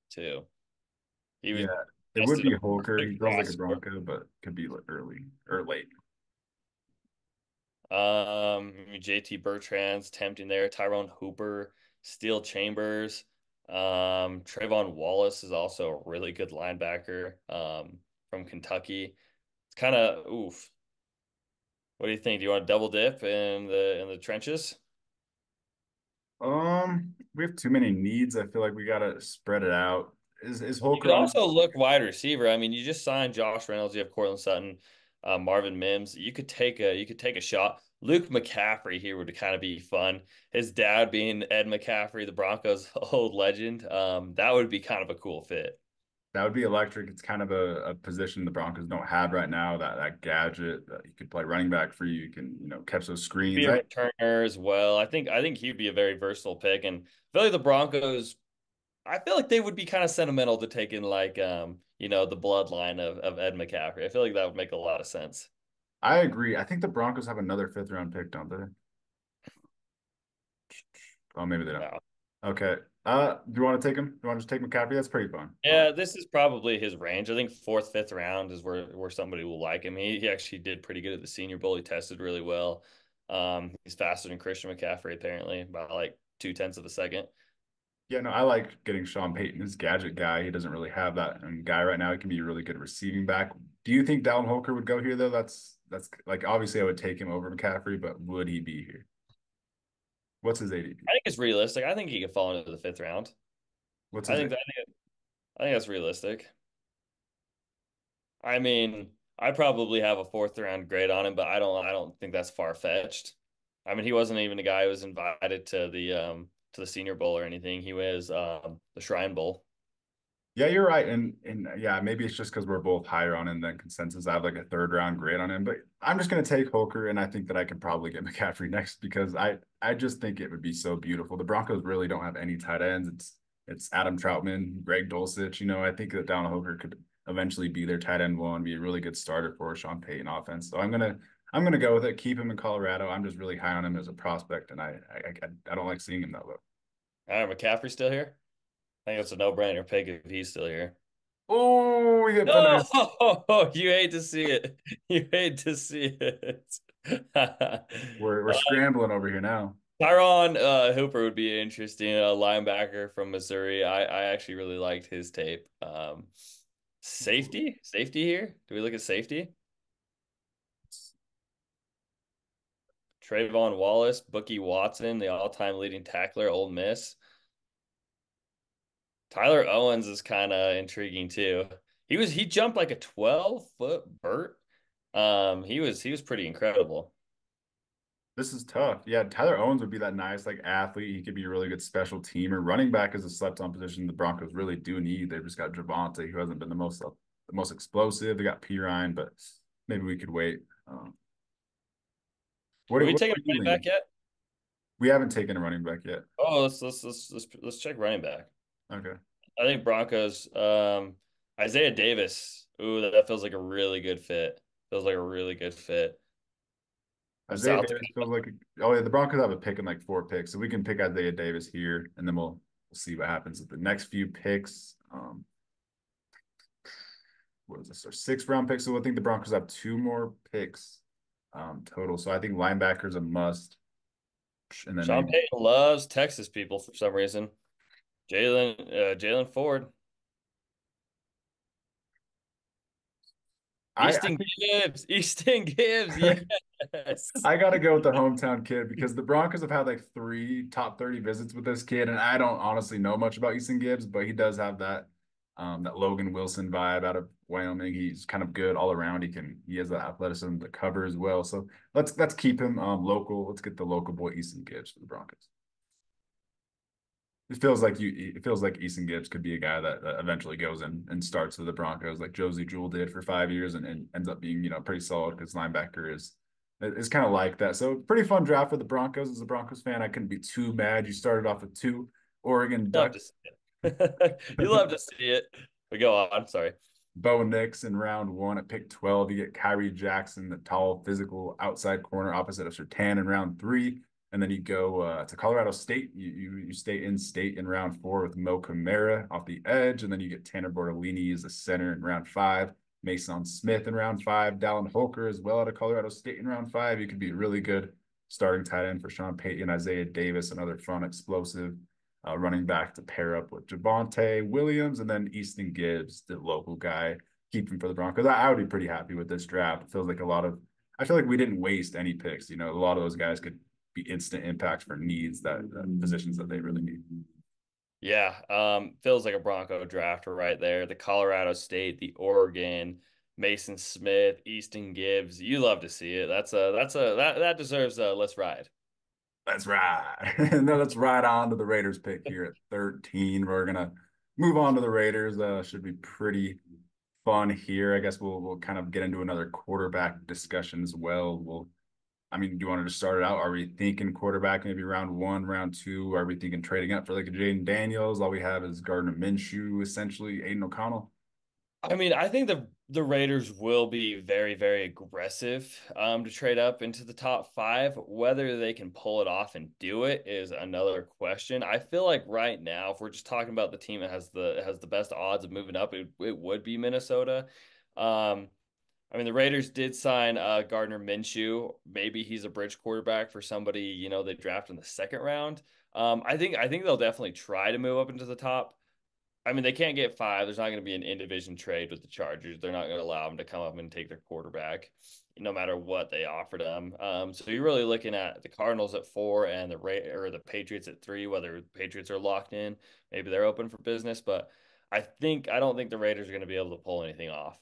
too. He was Yeah, it would tested a be Holker. He perfect feels like a passer. Bronco, but could be like early or late. JT Bertrand's tempting there. Tyrone Hooper, Steel Chambers, Trayvon Wallace is also a really good linebacker from Kentucky. It's kind of oof. What do you think? Do you want to double dip in the trenches? We have too many needs. I feel like we gotta spread it out. Is You could Holker on? also look wide receiver. I mean, you just signed Josh Reynolds. You have Cortland Sutton, Marvin Mims. You could take a shot. Luke McCaffrey here would kind of be fun. His dad being Ed McCaffrey, the Broncos old legend. That would be kind of a cool fit. That would be electric. It's kind of a position the Broncos don't have right now. That gadget that you could play running back for you. You can catch those He'd be screens. a returner as well. I think he'd be a very versatile pick. And I feel like the Broncos, I feel like they would be kind of sentimental to take in like the bloodline of Ed McCaffrey. I feel like that would make a lot of sense. I agree. I think the Broncos have another fifth round pick, don't they? Oh, maybe they don't. Wow. Okay. Do you want to take him? Do you want to just take McCaffrey? That's pretty fun. Yeah, this is probably his range. I think fourth, fifth round is where somebody will like him. He actually did pretty good at the Senior Bowl. He tested really well. He's faster than Christian McCaffrey apparently by like 2/10 of a second. Yeah, no, I like getting Sean Payton, his gadget guy. He doesn't really have that guy right now. He can be a really good receiving back. Do you think Dallin Holker would go here though? That's like obviously I would take him over McCaffrey, but would he be here? What's his ADP? I think it's realistic. I think he could fall into the fifth round. What's I his think that I think that's realistic. I mean, I probably have a fourth round grade on him, but I don't think that's far fetched. I mean, he wasn't even a guy who was invited to the Senior Bowl or anything. He was the Shrine Bowl. Yeah, you're right. And yeah, maybe it's just because we're both higher on him than consensus. I have like a third round grade on him, but I'm just gonna take Holker, and I think that I could probably get McCaffrey next because I just think it would be so beautiful. The Broncos really don't have any tight ends. It's Adam Troutman, Greg Dulcich. I think that Down Holker could eventually be their tight end one, be a really good starter for a Sean Payton offense. So I'm gonna go with it. Keep him in Colorado. I'm just really high on him as a prospect, and I don't like seeing him that low. All right, McCaffrey still here? I think it's a no-brainer pick if he's still here. Oh, we get finesse. No, you hate to see it. You hate to see it. We're scrambling over here now. Tyron Hooper would be interesting, a linebacker from Missouri. I actually really liked his tape. Safety here. Do we look at safety? Trayvon Wallace, Bookie Watson, the all-time leading tackler, Ole Miss. Tyler Owens is kind of intriguing too. He jumped like a 12-foot vert. He was pretty incredible. This is tough. Yeah, Tyler Owens would be that nice like athlete. He could be a really good special teamer. Running back is a slept-on position the Broncos really do need. They've just got Javonte, who hasn't been the most explosive. They got Pirine, but maybe we could wait. Have we What taken are a you running back leaning? yet? We haven't taken a running back yet. Oh, let's check running back. Okay. I think Broncos. Isaiah Davis. Ooh, that feels like a really good fit. Feels like a really good fit from Isaiah South Davis feels like oh yeah, the Broncos have a pick in like 4 picks, so we can pick Isaiah Davis here, and then we'll see what happens with the next few picks. What is this? Our 6th round pick. So I think the Broncos have 2 more picks total. So I think linebacker's a must, and then Sean maybe Payton loves Texas people for some reason. Jalen Ford. I Easton think Gibbs. Easton Gibbs. Yes. I gotta go with the hometown kid because the Broncos have had like 3 top 30 visits with this kid, and I don't honestly know much about Easton Gibbs, but he does have that Logan Wilson vibe out of Wyoming. He's kind of good all around. He has the athleticism to cover as well. So let's keep him local. Let's get the local boy Easton Gibbs for the Broncos. It feels like Easton Gibbs could be a guy that eventually goes in and starts with the Broncos, like Josie Jewell did for 5 years, and ends up being pretty solid because linebacker is kind of like that. So pretty fun draft for the Broncos. As a Broncos fan, I couldn't be too mad. You started off with 2 Oregon Love Duck. to see it. You love to see it. But go on. Sorry. Bo Nix in round 1 at pick 12. You get Kyrie Jackson, the tall, physical outside corner opposite of Surtain in round 3. And then you go to Colorado State. You stay in state in round 4 with Mo Camara off the edge. And then you get Tanner Bortolini as the center in round 5. Mason Smith in round 5. Dallin Holker as well out of Colorado State in round 5. You could be a really good starting tight end for Sean Payton. Isaiah Davis, another fun, explosive running back to pair up with Javonte Williams, and then Easton Gibbs, the local guy, keep him for the Broncos. I would be pretty happy with this draft. It feels like I feel like we didn't waste any picks. A lot of those guys could be instant impact for needs that positions that they really need. Yeah, feels like a Bronco draft right there. The Colorado State, the Oregon, Mason Smith, Easton Gibbs. You love to see it. That deserves a let's ride. That's right. And then let's ride on to the Raiders pick here at 13. We're gonna move on to the Raiders. Should be pretty fun here. I guess we'll kind of get into another quarterback discussion as well. I mean, do you want to just start it out? Are we thinking quarterback maybe round 1, round 2? Are we thinking trading up for like a Jaden Daniels? All we have is Gardner Minshew, essentially, Aiden O'Connell. I mean, I think the Raiders will be very, very aggressive to trade up into the top five. Whether they can pull it off and do it is another question. I feel like right now, if we're just talking about the team that has the best odds of moving up, it would be Minnesota. Um, I mean, the Raiders did sign Gardner Minshew. Maybe he's a bridge quarterback for somebody, they draft in the second round. I think they'll definitely try to move up into the top. I mean, they can't get five. There's not going to be an in-division trade with the Chargers. They're not going to allow them to come up and take their quarterback, no matter what they offer them. So you're really looking at the Cardinals at four and the Patriots at three. Whether the Patriots are locked in, maybe they're open for business. But I don't think the Raiders are going to be able to pull anything off.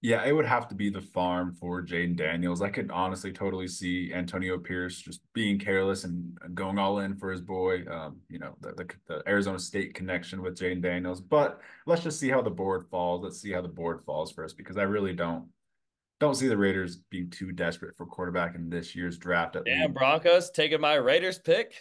Yeah, it would have to be the farm for Jaden Daniels. I could honestly totally see Antonio Pierce just being careless and going all in for his boy. The Arizona State connection with Jaden Daniels. But let's just see how the board falls. Let's see how the board falls for us because I really don't see the Raiders being too desperate for quarterback in this year's draft at Damn, least. Broncos taking my Raiders pick.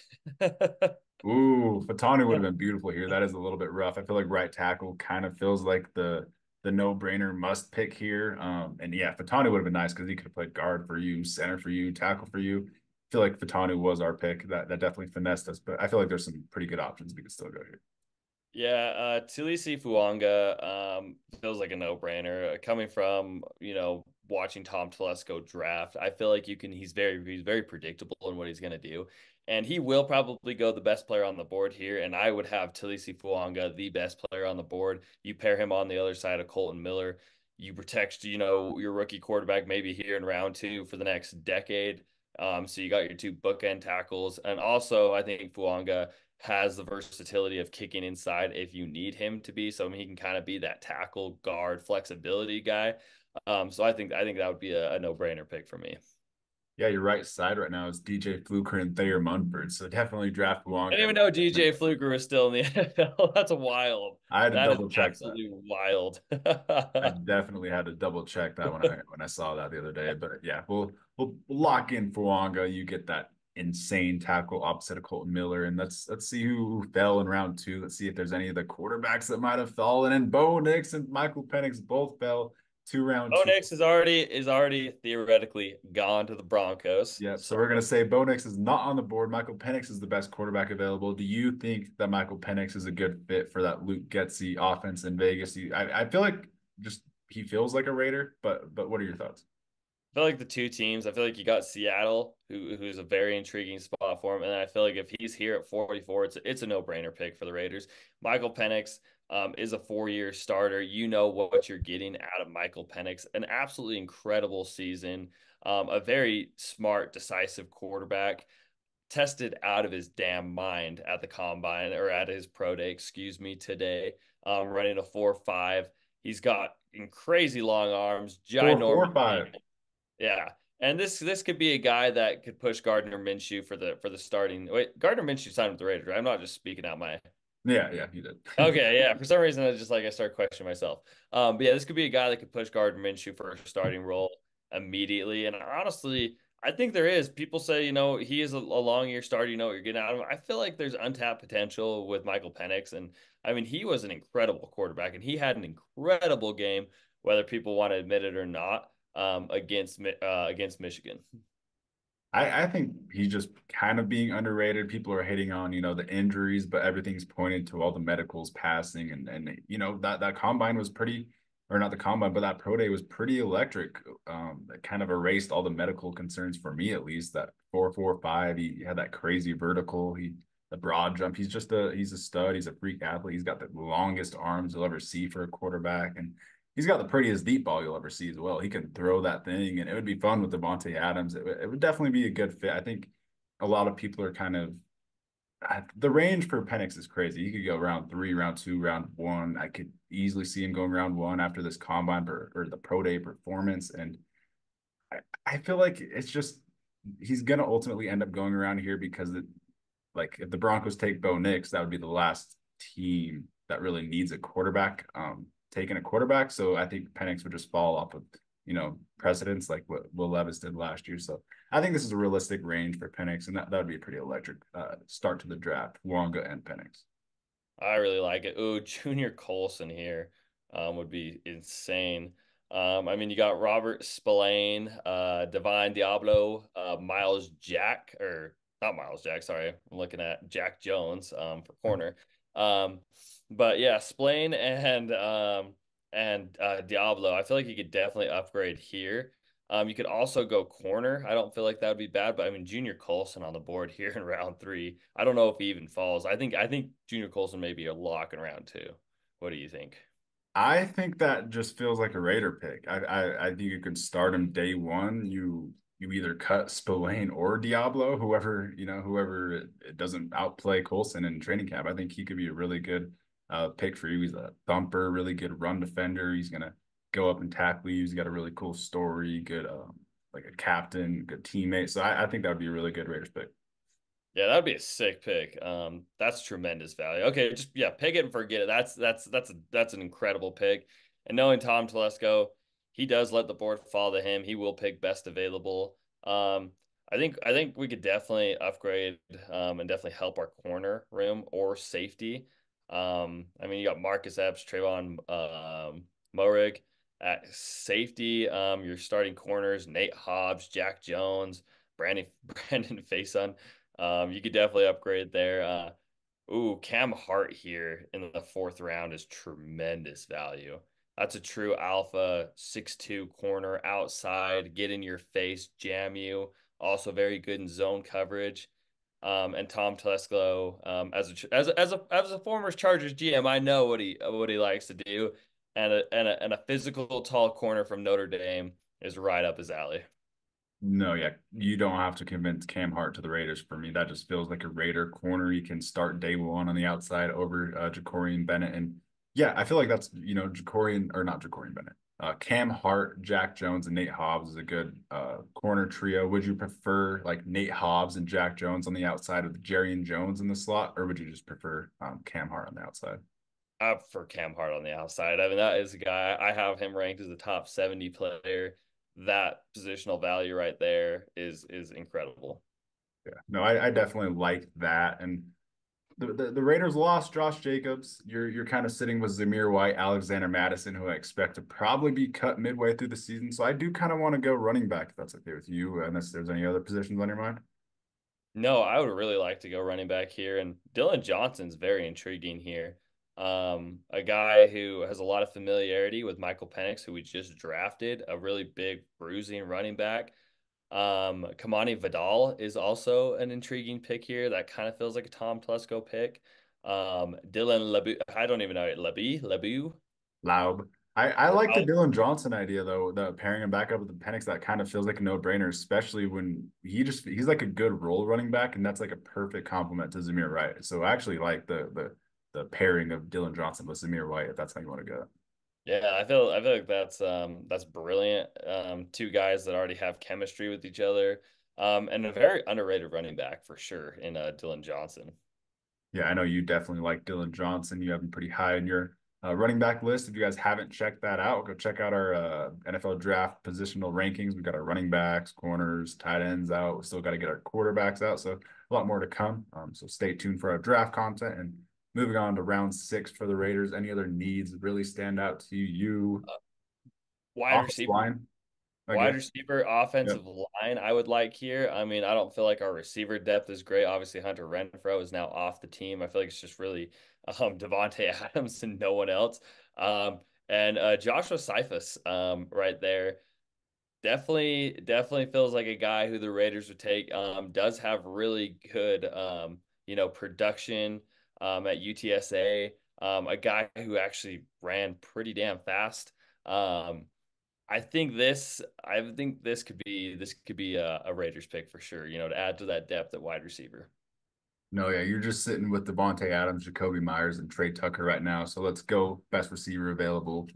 Ooh, Fatani would have been beautiful here. That is a little bit rough. I feel like right tackle kind of feels like the no-brainer must pick here. And yeah, Fatani would have been nice because he could have played guard for you, center for you, tackle for you. I feel like Fatani was our pick. That definitely finessed us, but I feel like there's some pretty good options we could still go here. Yeah, Tulisi Fuanga feels like a no-brainer. Coming from, watching Tom Telesco draft, I feel like he's very predictable in what he's gonna do. And he will probably go the best player on the board here. And I would have Tulisi Fuanga the best player on the board. You pair him on the other side of Colton Miller. You protect, your rookie quarterback maybe here in round two for the next decade. So you got your two bookend tackles. And also I think Fuanga has the versatility of kicking inside if you need him to be. So I mean, he can kind of be that tackle guard flexibility guy. So I think that would be a no-brainer pick for me. Yeah, your right side right now is DJ Fluker and Thayer Munford, so definitely draft I didn't Wonga. even know DJ Fluker was still in the NFL. That's wild. I had to That is double check that. absolutely wild. I definitely had to double check that when I saw that the other day. But yeah, we'll lock in Fuanga. You get that insane tackle opposite of Colton Miller, and let's see who fell in round two. Let's see if there's any of the quarterbacks that might have fallen. And Bo Nix and Michael Penix both fell to round Bo two. Nix is already theoretically gone to the Broncos. Yep. So So we're gonna say Bo Nix is not on the board. Michael Penix is the best quarterback available. Do you think that Michael Penix is a good fit for that Luke Getsy offense in Vegas? I feel like just he feels like a Raider, but what are your thoughts? I feel like the two teams, I feel like you got Seattle, who's a very intriguing spot for him. And I feel like if he's here at 44, it's a no-brainer pick for the Raiders. Michael Penix is a 4-year starter. You know what you're getting out of Michael Penix. An absolutely incredible season. A very smart, decisive quarterback. Tested out of his damn mind at the combine or at his pro day, excuse me, today. Running a 4.5. He's got crazy long arms, Four, ginormous. four, five. Yeah. And this could be a guy that could push Gardner Minshew for the starting. Wait, Gardner Minshew signed with the Raiders, right? I'm not just speaking out my. Yeah, he did. Okay, yeah. For some reason, I started questioning myself. But yeah, this could be a guy that could push Gardner Minshew for a starting role immediately. And honestly, I think there is. People say, he is a long year starter. You know what you're getting out of him. I feel like there's untapped potential with Michael Penix, and I mean, he was an incredible quarterback, and he had an incredible game, whether people want to admit it or not, against Michigan. I think he's just kind of being underrated. People are hating on, the injuries, but everything's pointed to all the medicals passing and that combine was pretty, or not the combine, but that pro day was pretty electric. That kind of erased all the medical concerns for me at least. That 4.45, he had that crazy vertical, the broad jump. He's a stud, he's a freak athlete. He's got the longest arms you'll ever see for a quarterback. And he's got the prettiest deep ball you'll ever see as well. He can throw that thing, and it would be fun with Devontae Adams. It would definitely be a good fit. I think a lot of people are kind of the range for Penix is crazy. He could go round three, round two, round one. I could easily see him going round one after this combine or the pro day performance. And I feel like it's just he's gonna ultimately end up going around here because like if the Broncos take Bo Nix, that would be the last team that really needs a quarterback, taking a quarterback. So I think Penix would just fall off of, precedents like what Will Levis did last year. So I think this is a realistic range for Penix, and that would be a pretty electric start to the draft, Wonga and Penix. I really like it. Ooh, Junior Colson here would be insane. I mean, you got Robert Spillane, Divine Diablo, Miles Jack, or not Miles Jack, sorry. I'm looking at Jack Jones for corner. Um, but yeah, Spillane and Diablo, I feel like you could definitely upgrade here. You could also go corner. I don't feel like that would be bad, but I mean Junior Colson on the board here in round three. I don't know if he even falls. I think Junior Colson may be a lock in round two. What do you think? I think that just feels like a Raider pick. I think you could start him day one. You either cut Spillane or Diablo, whoever it doesn't outplay Colson in training camp. I think he could be a really good pick for you. He's a thumper, really good run defender. He's gonna go up and tackle you. He's got a really cool story, good like a captain, good teammate. So I think that would be a really good Raiders pick. Yeah, that'd be a sick pick. That's tremendous value. Okay, just yeah, pick it and forget it. That's an incredible pick. And knowing Tom Telesco, he does let the board fall to him. He will pick best available. I think we could definitely upgrade and definitely help our corner room or safety. I mean, you got Marcus Epps, Trayvon Moehrig at safety. Your starting corners, Nate Hobbs, Jack Jones, Brandon Faison. You could definitely upgrade there. Cam Hart here in the fourth round is tremendous value. That's a true alpha 6'2" corner outside, get in your face, jam you. Also very good in zone coverage. And Tom Telesco, as a former Chargers GM, I know what he likes to do, and a physical tall corner from Notre Dame is right up his alley. No, yeah, you don't have to convince Cam Hart to the Raiders for me. That just feels like a Raider corner. You can start day one on the outside over Jacorian Bennett, and yeah, I feel like that's Jacorian or not Jacorian Bennett. Cam Hart, Jack Jones, and Nate Hobbs is a good corner trio. Would you prefer like Nate Hobbs and Jack Jones on the outside with Jerry and Jones in the slot, or would you just prefer Cam Hart on the outside? For Cam Hart on the outside. I mean, that is a guy I have him ranked as a top 70 player. That positional value right there is incredible. Yeah, no, I definitely like that, and the Raiders lost Josh Jacobs. You're kind of sitting with Zamir White, Alexander Madison, who I expect to probably be cut midway through the season. So I do kind of want to go running back if that's okay with you, unless there's any other positions on your mind. No, I would really like to go running back here, and Dylan Johnson's very intriguing here. A guy who has a lot of familiarity with Michael Penix, who we just drafted, a really big bruising running back. Kamani Vidal is also an intriguing pick here. That kind of feels like a Tom Telesco pick. Dylan Lebu, I don't even know it. Lebu. Laub. I like the Wow. Dylan Johnson idea though, the pairing him back up with the Penix. That kind of feels like a no-brainer, especially when he's like a good role running back, and that's like a perfect complement to Zamir White. So I actually like the pairing of Dylan Johnson with Zamir White, if that's how you want to go. Yeah, I feel like that's brilliant. Two guys that already have chemistry with each other. And a very underrated running back for sure in Dylan Johnson. Yeah, I know you definitely like Dylan Johnson. You have him pretty high in your running back list. If you guys haven't checked that out, go check out our NFL draft positional rankings. We've got our running backs, corners, tight ends out. We still got to get our quarterbacks out. So a lot more to come. So stay tuned for our draft content. And moving on to round six for the Raiders. Any other needs really stand out to you? Uh, Wide Offensive receiver line, I Wide guess. receiver, Yep. offensive line, I would like here. I mean, I don't feel like our receiver depth is great. Obviously, Hunter Renfrow is now off the team. I feel like it's just really Devontae Adams and no one else. Um, and Joshua Cephas, right there, definitely feels like a guy who the Raiders would take. Does have really good, production at UTSA. A guy who actually ran pretty damn fast. Um, I think this could be a Raiders pick for sure, to add to that depth at wide receiver. No, yeah, you're just sitting with Devontae Adams, Jacoby Myers, and Trey Tucker right now. So let's go best receiver available.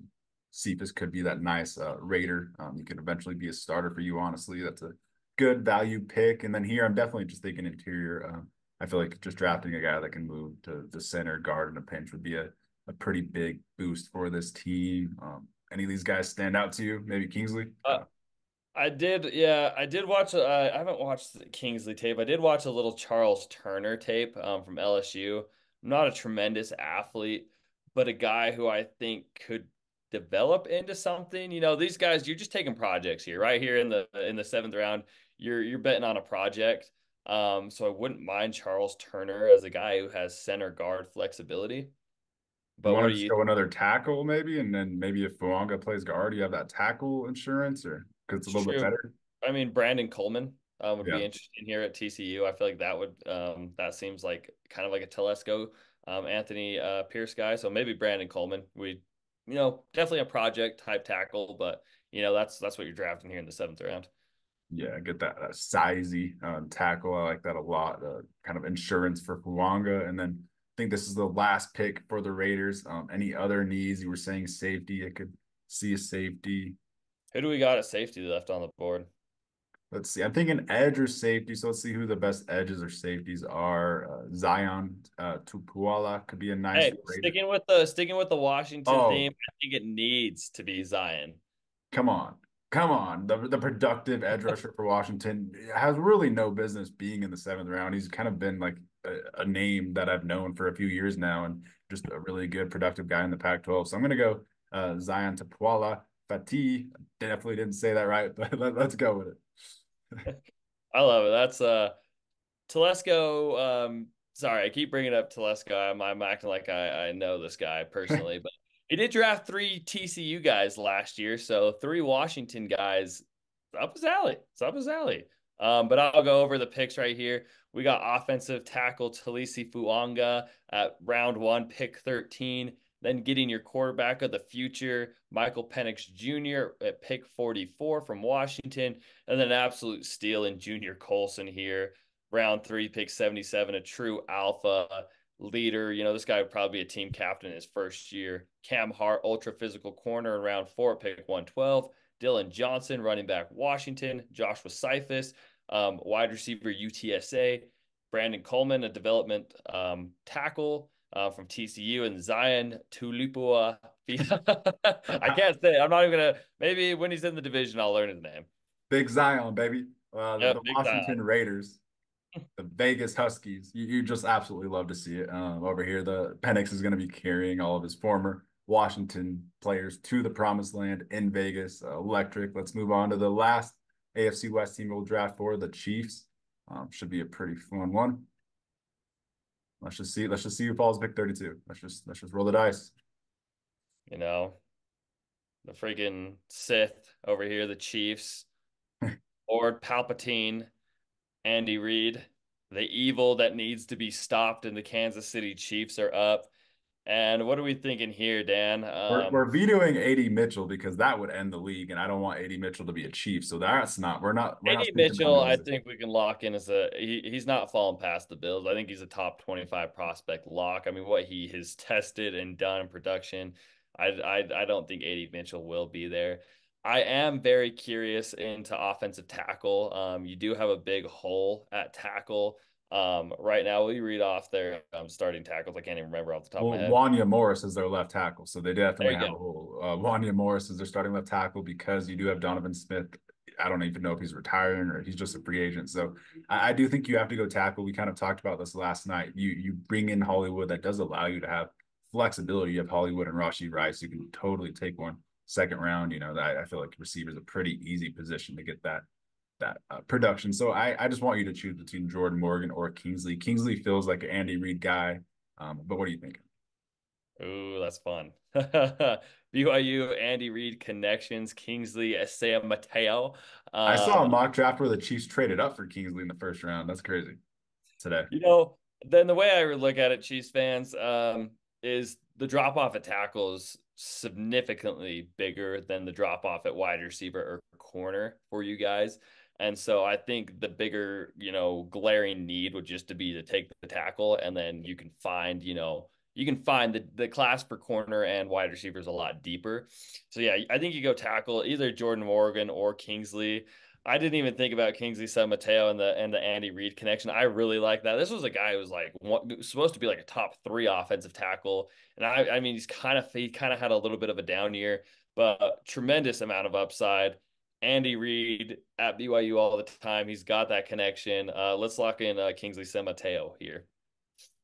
Cephas could be that nice Raider. He could eventually be a starter for you, honestly. That's a good value pick. And then here, I'm definitely just thinking interior. I feel like just drafting a guy that can move to the center guard in a pinch would be a pretty big boost for this team. Any of these guys stand out to you? Maybe Kingsley? Uh, I did, yeah, I did watch. I haven't watched the Kingsley tape. I did watch a little Charles Turner tape from LSU. I'm not a tremendous athlete, but a guy who I think could develop into something. These guys, you're just taking projects here, right here in the seventh round. You're betting on a project. So I wouldn't mind Charles Turner as a guy who has center guard flexibility. You But want what to do just you go another tackle maybe, and then maybe if Fuanga plays guard, you have that tackle insurance, or because it's a It's little bit true. better. I mean, Brandon Coleman would Yeah, be interesting here at TCU. I feel like that seems like kind of like a Telesco, Anthony Pierce guy. So maybe Brandon Coleman. Definitely a project type tackle, but that's what you're drafting here in the seventh round. yeah, get that sizey tackle. I like that a lot. Kind of insurance for Fuanga, and then I think this is the last pick for the Raiders. Any other needs? You were saying safety. It could see a safety. Who do we got at safety left on the board? Let's see. I'm thinking edge or safety. So let's see who the best edges or safeties are. Zion Tupuola could be a nice Hey, Raider. sticking with the Washington theme, Oh, I think it needs to be Zion. come on. Come on. The productive edge rusher for Washington has really no business being in the seventh round. He's kind of been like a name that I've known for a few years now and just a really good productive guy in the Pac-12. So I'm going to go Zion Tupuola Fatih. Definitely didn't say that right, but let's go with it. I love it. That's Telesco. Sorry, I keep bringing up Telesco. I'm acting like I know this guy personally, but he did draft three TCU guys last year, so three Washington guys. Up his alley. It's up his alley. But I'll go over the picks right here. We got offensive tackle Talisi Fuanga at round one, pick 13. Then getting your quarterback of the future, Michael Penix Jr. at pick 44 from Washington. And then absolute steal in Junior Colson here, round three, pick 77, a true alpha leader. You know, this guy would probably be a team captain in his first year. Cam Hart, ultra physical corner in round four, pick 112. Dylan Johnson, running back Washington. Joshua Cephas, wide receiver UTSA. Brandon Coleman, a development tackle from TCU. And Zion Tulipua. I can't say. I'm not even going to. Maybe when he's in the division, I'll learn his name. Big Zion, baby. The Yep, big time. Washington Raiders, the Vegas Huskies. You just absolutely love to see it over here. The Penix is going to be carrying all of his former Washington players to the promised land in Vegas. Electric. Let's move on to the last AFC West team we'll draft for, the Chiefs. Should be a pretty fun one. Let's just see. Let's just see who falls pick 32. Let's just roll the dice. You know, the freaking Sith over here, the Chiefs, Lord Palpatine, Andy Reid, the evil that needs to be stopped, and the Kansas City Chiefs are up. And what are we thinking here, Dan? We're vetoing AD Mitchell because that would end the league, and I don't want AD Mitchell to be a Chief. So that's not we're not AD speaking on Mitchell, I those. think we can lock in as he's not falling past the Bills. I think he's a top 25 prospect lock. I mean, what he has tested and done in production, I don't think AD Mitchell will be there. I am very curious into offensive tackle. You do have a big hole at tackle. Right now, will you read off their starting tackles? I can't even remember off the top of my Well, head. Wanya Morris is their left tackle, so they There definitely you have a go. hole. Wanya Morris is their starting left tackle because you do have Donovan Smith. I don't even know if he's retiring or he's just a free agent. So I do think you have to go tackle. We kind of talked about this last night. You bring in Hollywood that does allow you to have flexibility. You have Hollywood and Rashee Rice. You can totally take one second round. You know, I feel like receiver is a pretty easy position to get that production. So I just want you to choose between Jordan Morgan or Kingsley. Kingsley feels like an Andy Reid guy. But what do you think? Ooh, that's fun. BYU, Andy Reid connections, Kingsley, Isaiah Mateo. I saw a Um, mock draft where the Chiefs traded up for Kingsley in the first round. That's crazy today. You know, then the way I would look at it, Chiefs fans, is the drop off at tackle is significantly bigger than the drop off at wide receiver or corner for you guys. And so I think the bigger, glaring need would just to be to take the tackle, and then you can find, the class for corner and wide receivers a lot deeper. So yeah, I think you go tackle either Jordan Morgan or Kingsley. I didn't even think about Kingsley San Mateo and the Andy Reid connection. I really like that. This was a guy who was like supposed to be like a top three offensive tackle, and I mean he kind of had a little bit of a down year, but tremendous amount of upside. Andy Reid at BYU all the time. He's got that connection. Let's lock in Kingsley San Mateo here.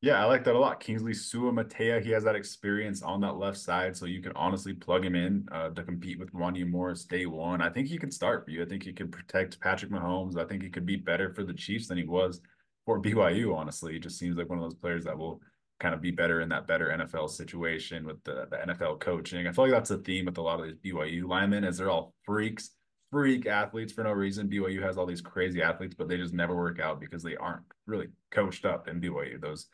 Yeah, I like that a lot. Kingsley Suamatea, he has that experience on that left side, so you can honestly plug him in to compete with Wanya Morris day one. I think he can start for you. I think he can protect Patrick Mahomes. I think he could be better for the Chiefs than he was for BYU, honestly. He just seems like one of those players that will kind of be better in that better NFL situation with the NFL coaching. I feel like that's a theme with a lot of these BYU linemen, is they're all freak athletes for no reason. BYU has all these crazy athletes, but they just never work out because they aren't really coached up in BYU. Those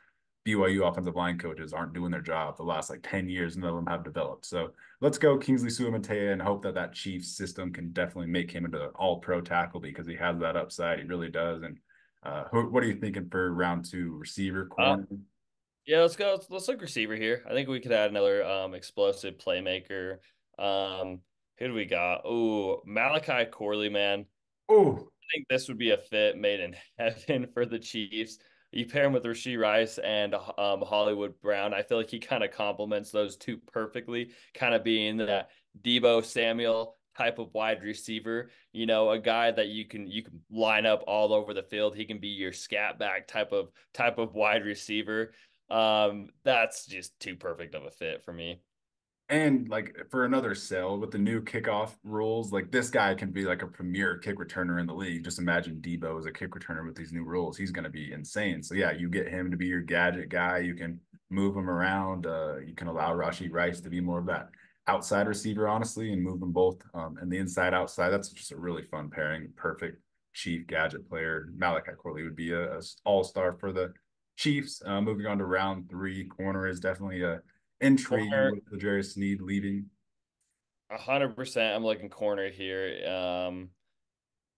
BYU offensive line coaches aren't doing their job the last like 10 years, none of them have developed. So let's go Kingsley Suamatea and hope that Chiefs system can definitely make him into an all-pro tackle because he has that upside. He really does. And what are you thinking for round two? Receiver, Uh, corner? yeah, let's go. Let's look receiver here. I think we could add another explosive playmaker. Um, who do we got? Oh, Malachi Corley, man. Oh, Think this would be a fit made in heaven for the Chiefs. You pair him with Rashee Rice and Hollywood Brown. I feel like he kind of complements those two perfectly, kind of being that Debo Samuel type of wide receiver. A guy that you can line up all over the field. He can be your scat back type of wide receiver. That's just too perfect of a fit for me. and like for another sell with the new kickoff rules, like this guy can be like a premier kick returner in the league. Just imagine Debo as a kick returner with these new rules. He's going to be insane. So yeah, you get him to be your gadget guy. You can move him around. You can allow Rashee Rice to be more of that outside receiver, honestly, and move them both and the inside outside. That's just a really fun pairing. Perfect chief gadget player. Malachi Corley would be a all-star for the Chiefs. Moving on to round three, corner is definitely a intriguing Corner, with L'Jarius Sneed leaving. 100%. I'm looking corner here.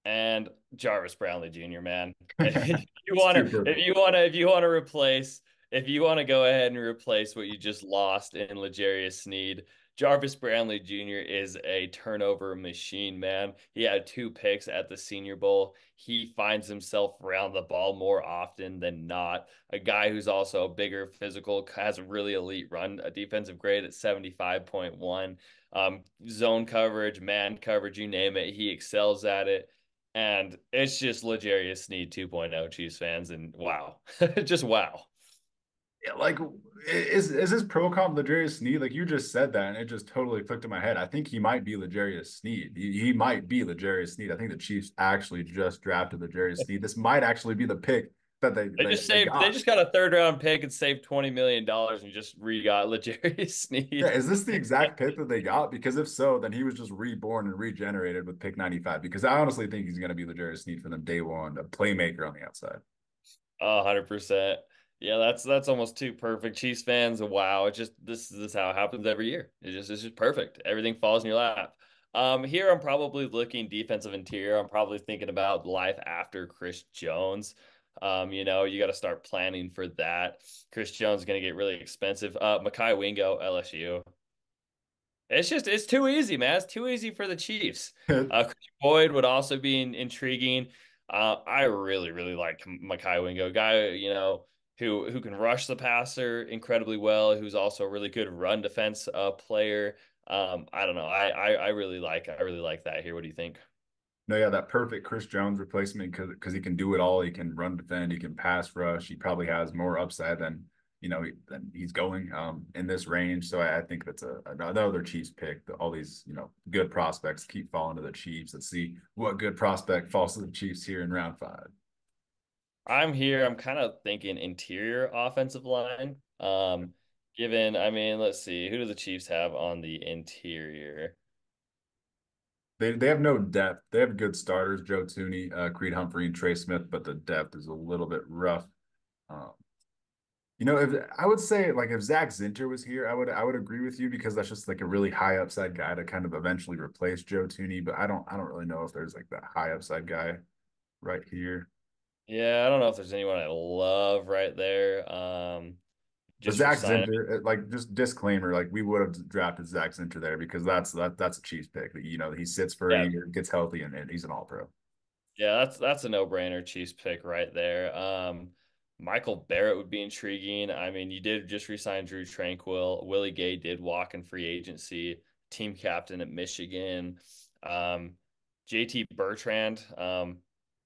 And Jarvis Brownlee Jr., man. If you It's want too to, if perfect. you want to, if you want to replace, if you want to go ahead and replace what you just lost in L'Jarius Sneed, Jarvis Brownlee Jr. is a turnover machine, man. He had 2 picks at the Senior Bowl. He finds himself around the ball more often than not. A guy who's also bigger, physical, has a really elite run, a defensive grade at 75.1. Zone coverage, man coverage, you name it, he excels at it. And it's just L'Jarius Sneed 2.0 Chiefs fans, and wow, just wow. Yeah, like is this pro comp L'Jarius Sneed? Like you just said that, and it just totally clicked in my head. I think he might be L'Jarius Sneed. He might be L'Jarius Sneed. I think the Chiefs actually just drafted L'Jarius Sneed. This might actually be the pick that they They they, just they saved. They got. just got a third round pick and saved $20 million and just re-got L'Jarius Yeah, Sneed. is this the exact pick that they got? Because if so, then he was just reborn and regenerated with pick 95. Because I honestly think he's going to be L'Jarius Sneed for them day one, a playmaker on the outside. 100%. Yeah, that's almost too perfect. Chiefs fans, wow. This is how it happens every year. It's just perfect. Everything falls in your lap. Here I'm probably looking defensive interior. I'm probably thinking about life after Chris Jones. You got to start planning for that. Chris Jones is going to get really expensive. Mekhi Wingo, LSU. It's too easy, man. It's too easy for the Chiefs. Chris Boyd would also be intriguing. I really, really like Mekhi Wingo, guy, who can rush the passer incredibly well, who's also a really good run defense player. I don't know. I really like that here. What do you think? No, yeah, that perfect Chris Jones replacement because he can do it all. He can run, defend, he can pass rush. He probably has more upside than than he's going in this range. So I think that's another Chiefs pick. All these good prospects keep falling to the Chiefs. Let's see what good prospect falls to the Chiefs here in round five. I'm here. I'm kind of thinking interior offensive line. I mean, let's see, who do the Chiefs have on the interior? They have no depth. They have good starters, Joe Tooney, Creed Humphrey, and Trey Smith, but the depth is a little bit rough. Um, if I would say like if Zach Zinter was here, I would agree with you because that's just like a really high upside guy to kind of eventually replace Joe Tooney. But I don't really know if there's like that high upside guy right here. Yeah, I don't know if there's anyone I love right there. But Just Zach resigning. Zinter, like just disclaimer, like we would have drafted Zach Zinter there because that's a Chiefs pick. He sits for a Yeah, year, gets healthy, and he's an all pro. yeah, that's a no-brainer Chiefs pick right there. Michael Barrett would be intriguing. I mean, you did just resign Drew Tranquill. Willie Gay did walk in free agency, team captain at Michigan. Um, JT Bertrand,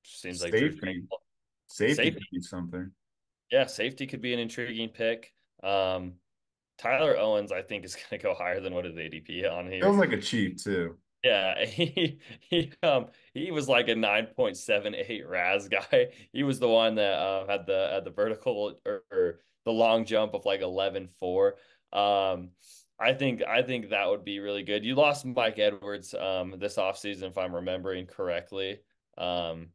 seems like Drew Safety, Tranquill. safety Safety, could be something. yeah, safety could be an intriguing pick. Tyler Owens, I think, is going to go higher than what his ADP on Feels here. like a Chief too. Yeah, he was like a 9.78 RAS guy. He was the one that had the vertical or the long jump of like 11.4. I think that would be really good. You lost Mike Edwards this offseason, if I'm remembering correctly. Um,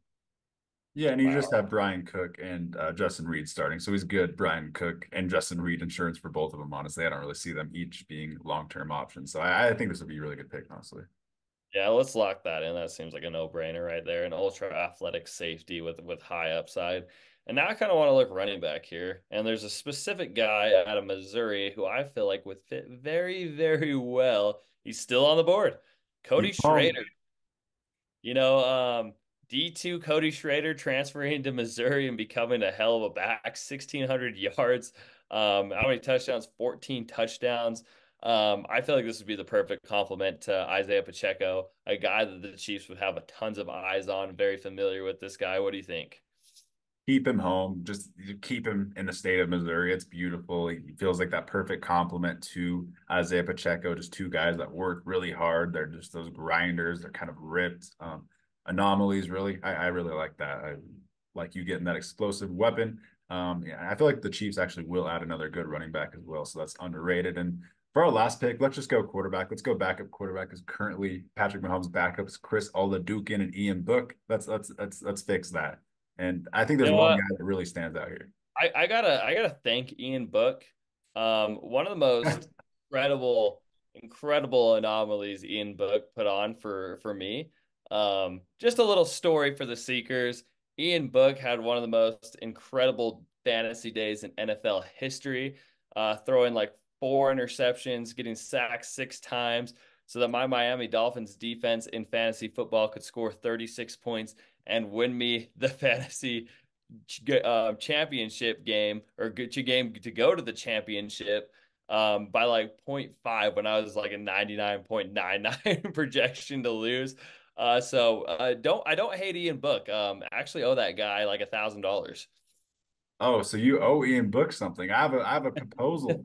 Yeah, and you just wow. have Brian Cook and Justin Reed starting. So he's good, Brian Cook and Justin Reed insurance for both of them, honestly. I don't really see them each being long-term options. So I think this would be a really good pick, honestly. Yeah, let's lock that in. That seems like a no-brainer right there. An ultra athletic safety with high upside. And now I kind of want to look running back here. And there's a specific guy out of Missouri who I feel like would fit very, very well. He's still on the board. Cody Keep home. Schrader. You know, D2 Cody Schrader transferring to Missouri and becoming a hell of a back, 1,600 yards. How many touchdowns? 14 touchdowns. I feel like this would be the perfect complement to Isaiah Pacheco, a guy that the Chiefs would have a tons of eyes on. Very familiar with this guy. What do you think? Keep him home. Just keep him in the state of Missouri. It's beautiful. He feels like that perfect complement to Isaiah Pacheco. Just two guys that work really hard. They're just those grinders. They're kind of ripped. Anomalies, really. I really like that. I like you getting that explosive weapon. Yeah, I feel like the Chiefs actually will add another good running back as well. So that's underrated. And for our last pick, let's just go quarterback. Let's go backup quarterback because currently Patrick Mahomes' backups Chris Oladukin and Ian Book. Let's fix that. And I think You there's know one what? guy that really stands out here. I gotta thank Ian Book. One of the most incredible anomalies Ian Book put on for me. Just a little story for the Seekers. Ian Book had one of the most incredible fantasy days in NFL history, throwing like four interceptions, getting sacked 6 times, so that my Miami Dolphins defense in fantasy football could score 36 points and win me the fantasy championship game or game to go to the championship by like point 0.5 when I was like a 99.99 projection to lose. So I don't hate Ian Book. Actually owe that guy like $1,000. Oh, so you owe Ian Book something. I have a proposal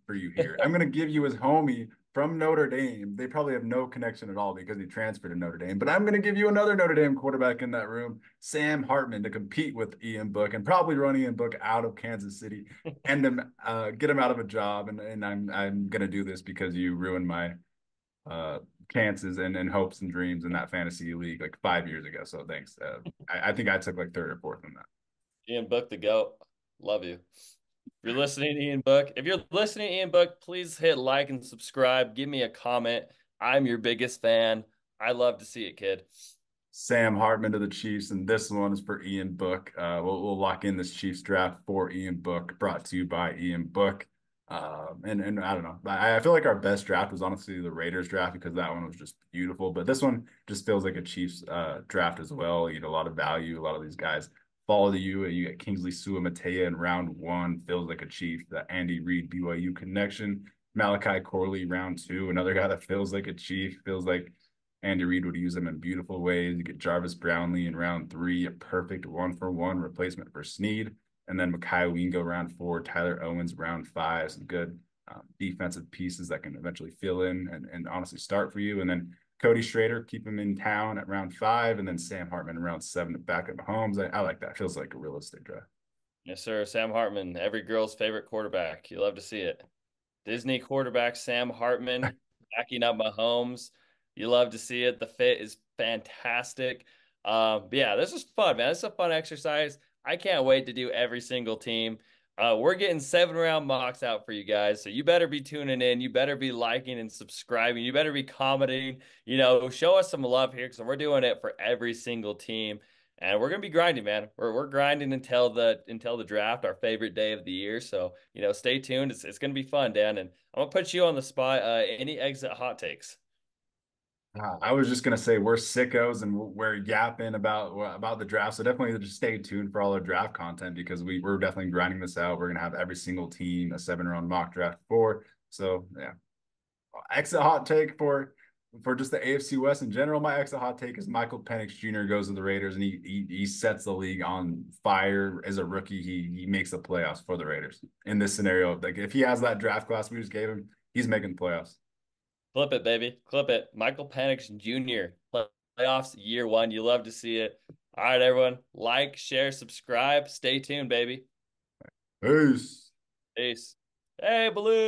for you here. I'm gonna give you his homie from Notre Dame. They probably have no connection at all because he transferred to Notre Dame. But I'm gonna give you another Notre Dame quarterback in that room, Sam Hartman, to compete with Ian Book and probably run Ian Book out of Kansas City and get him out of a job. And I'm gonna do this because you ruined my chances and hopes and dreams in that fantasy league like 5 years ago. So thanks. I think I took like third or fourth in that. Ian Book the GOAT. Love you. If you're listening, Ian Book, if you're listening, Ian Book, please hit like and subscribe. Give me a comment. I'm your biggest fan. I love to see it, kid. Sam Hartman to the Chiefs, and this one is for Ian Book. We'll lock in this Chiefs draft for Ian Book, brought to you by Ian Book. And I don't know, I feel like our best draft was honestly the Raiders draft because that one was just beautiful. But this one just feels like a Chiefs draft as well. You get a lot of value. A lot of these guys fall to you. You get Kingsley Suamatea in round one, feels like a Chief. The Andy Reid BYU connection. Malachi Corley round two, another guy that feels like a Chief. Feels like Andy Reid would use him in beautiful ways. You get Jarvis Brownlee in round three, a perfect one-for-one replacement for Snead. And then Mekhi Wingo round four, Tyler Owens round five, some good defensive pieces that can eventually fill in and honestly start for you. And then Cody Schrader, keep him in town at round five, and then Sam Hartman in round seven to back up Mahomes. I like that. Feels like a realistic draft. Yes, sir. Sam Hartman, every girl's favorite quarterback. You love to see it. Disney quarterback Sam Hartman backing up Mahomes. You love to see it. The fit is fantastic. But yeah, this is fun, man. This is a fun exercise. I can't wait to do every single team. We're getting 7 round mocks out for you guys, so you better be tuning in. You better be liking and subscribing. You better be commenting. Show us some love here because we're doing it for every single team. And we're gonna be grinding, man. We're grinding until the draft, our favorite day of the year. So stay tuned. It's gonna be fun, Dan. And I'm gonna put you on the spot. Any exit hot takes? I was just gonna say we're sickos and we're yapping about the draft. So definitely just stay tuned for all our draft content because we're definitely grinding this out. We're gonna have every single team a 7 round mock draft for. So yeah, exit hot take for just the AFC West in general. My exit hot take is Michael Penix Jr. goes to the Raiders and he sets the league on fire as a rookie. He makes the playoffs for the Raiders in this scenario. Like if he has that draft class we just gave him, he's making the playoffs. Clip it, baby. Clip it. Michael Penix Jr. Playoffs year one. You love to see it. All right, everyone. Like, share, subscribe. Stay tuned, baby. Peace. Peace. Hey, Balloon.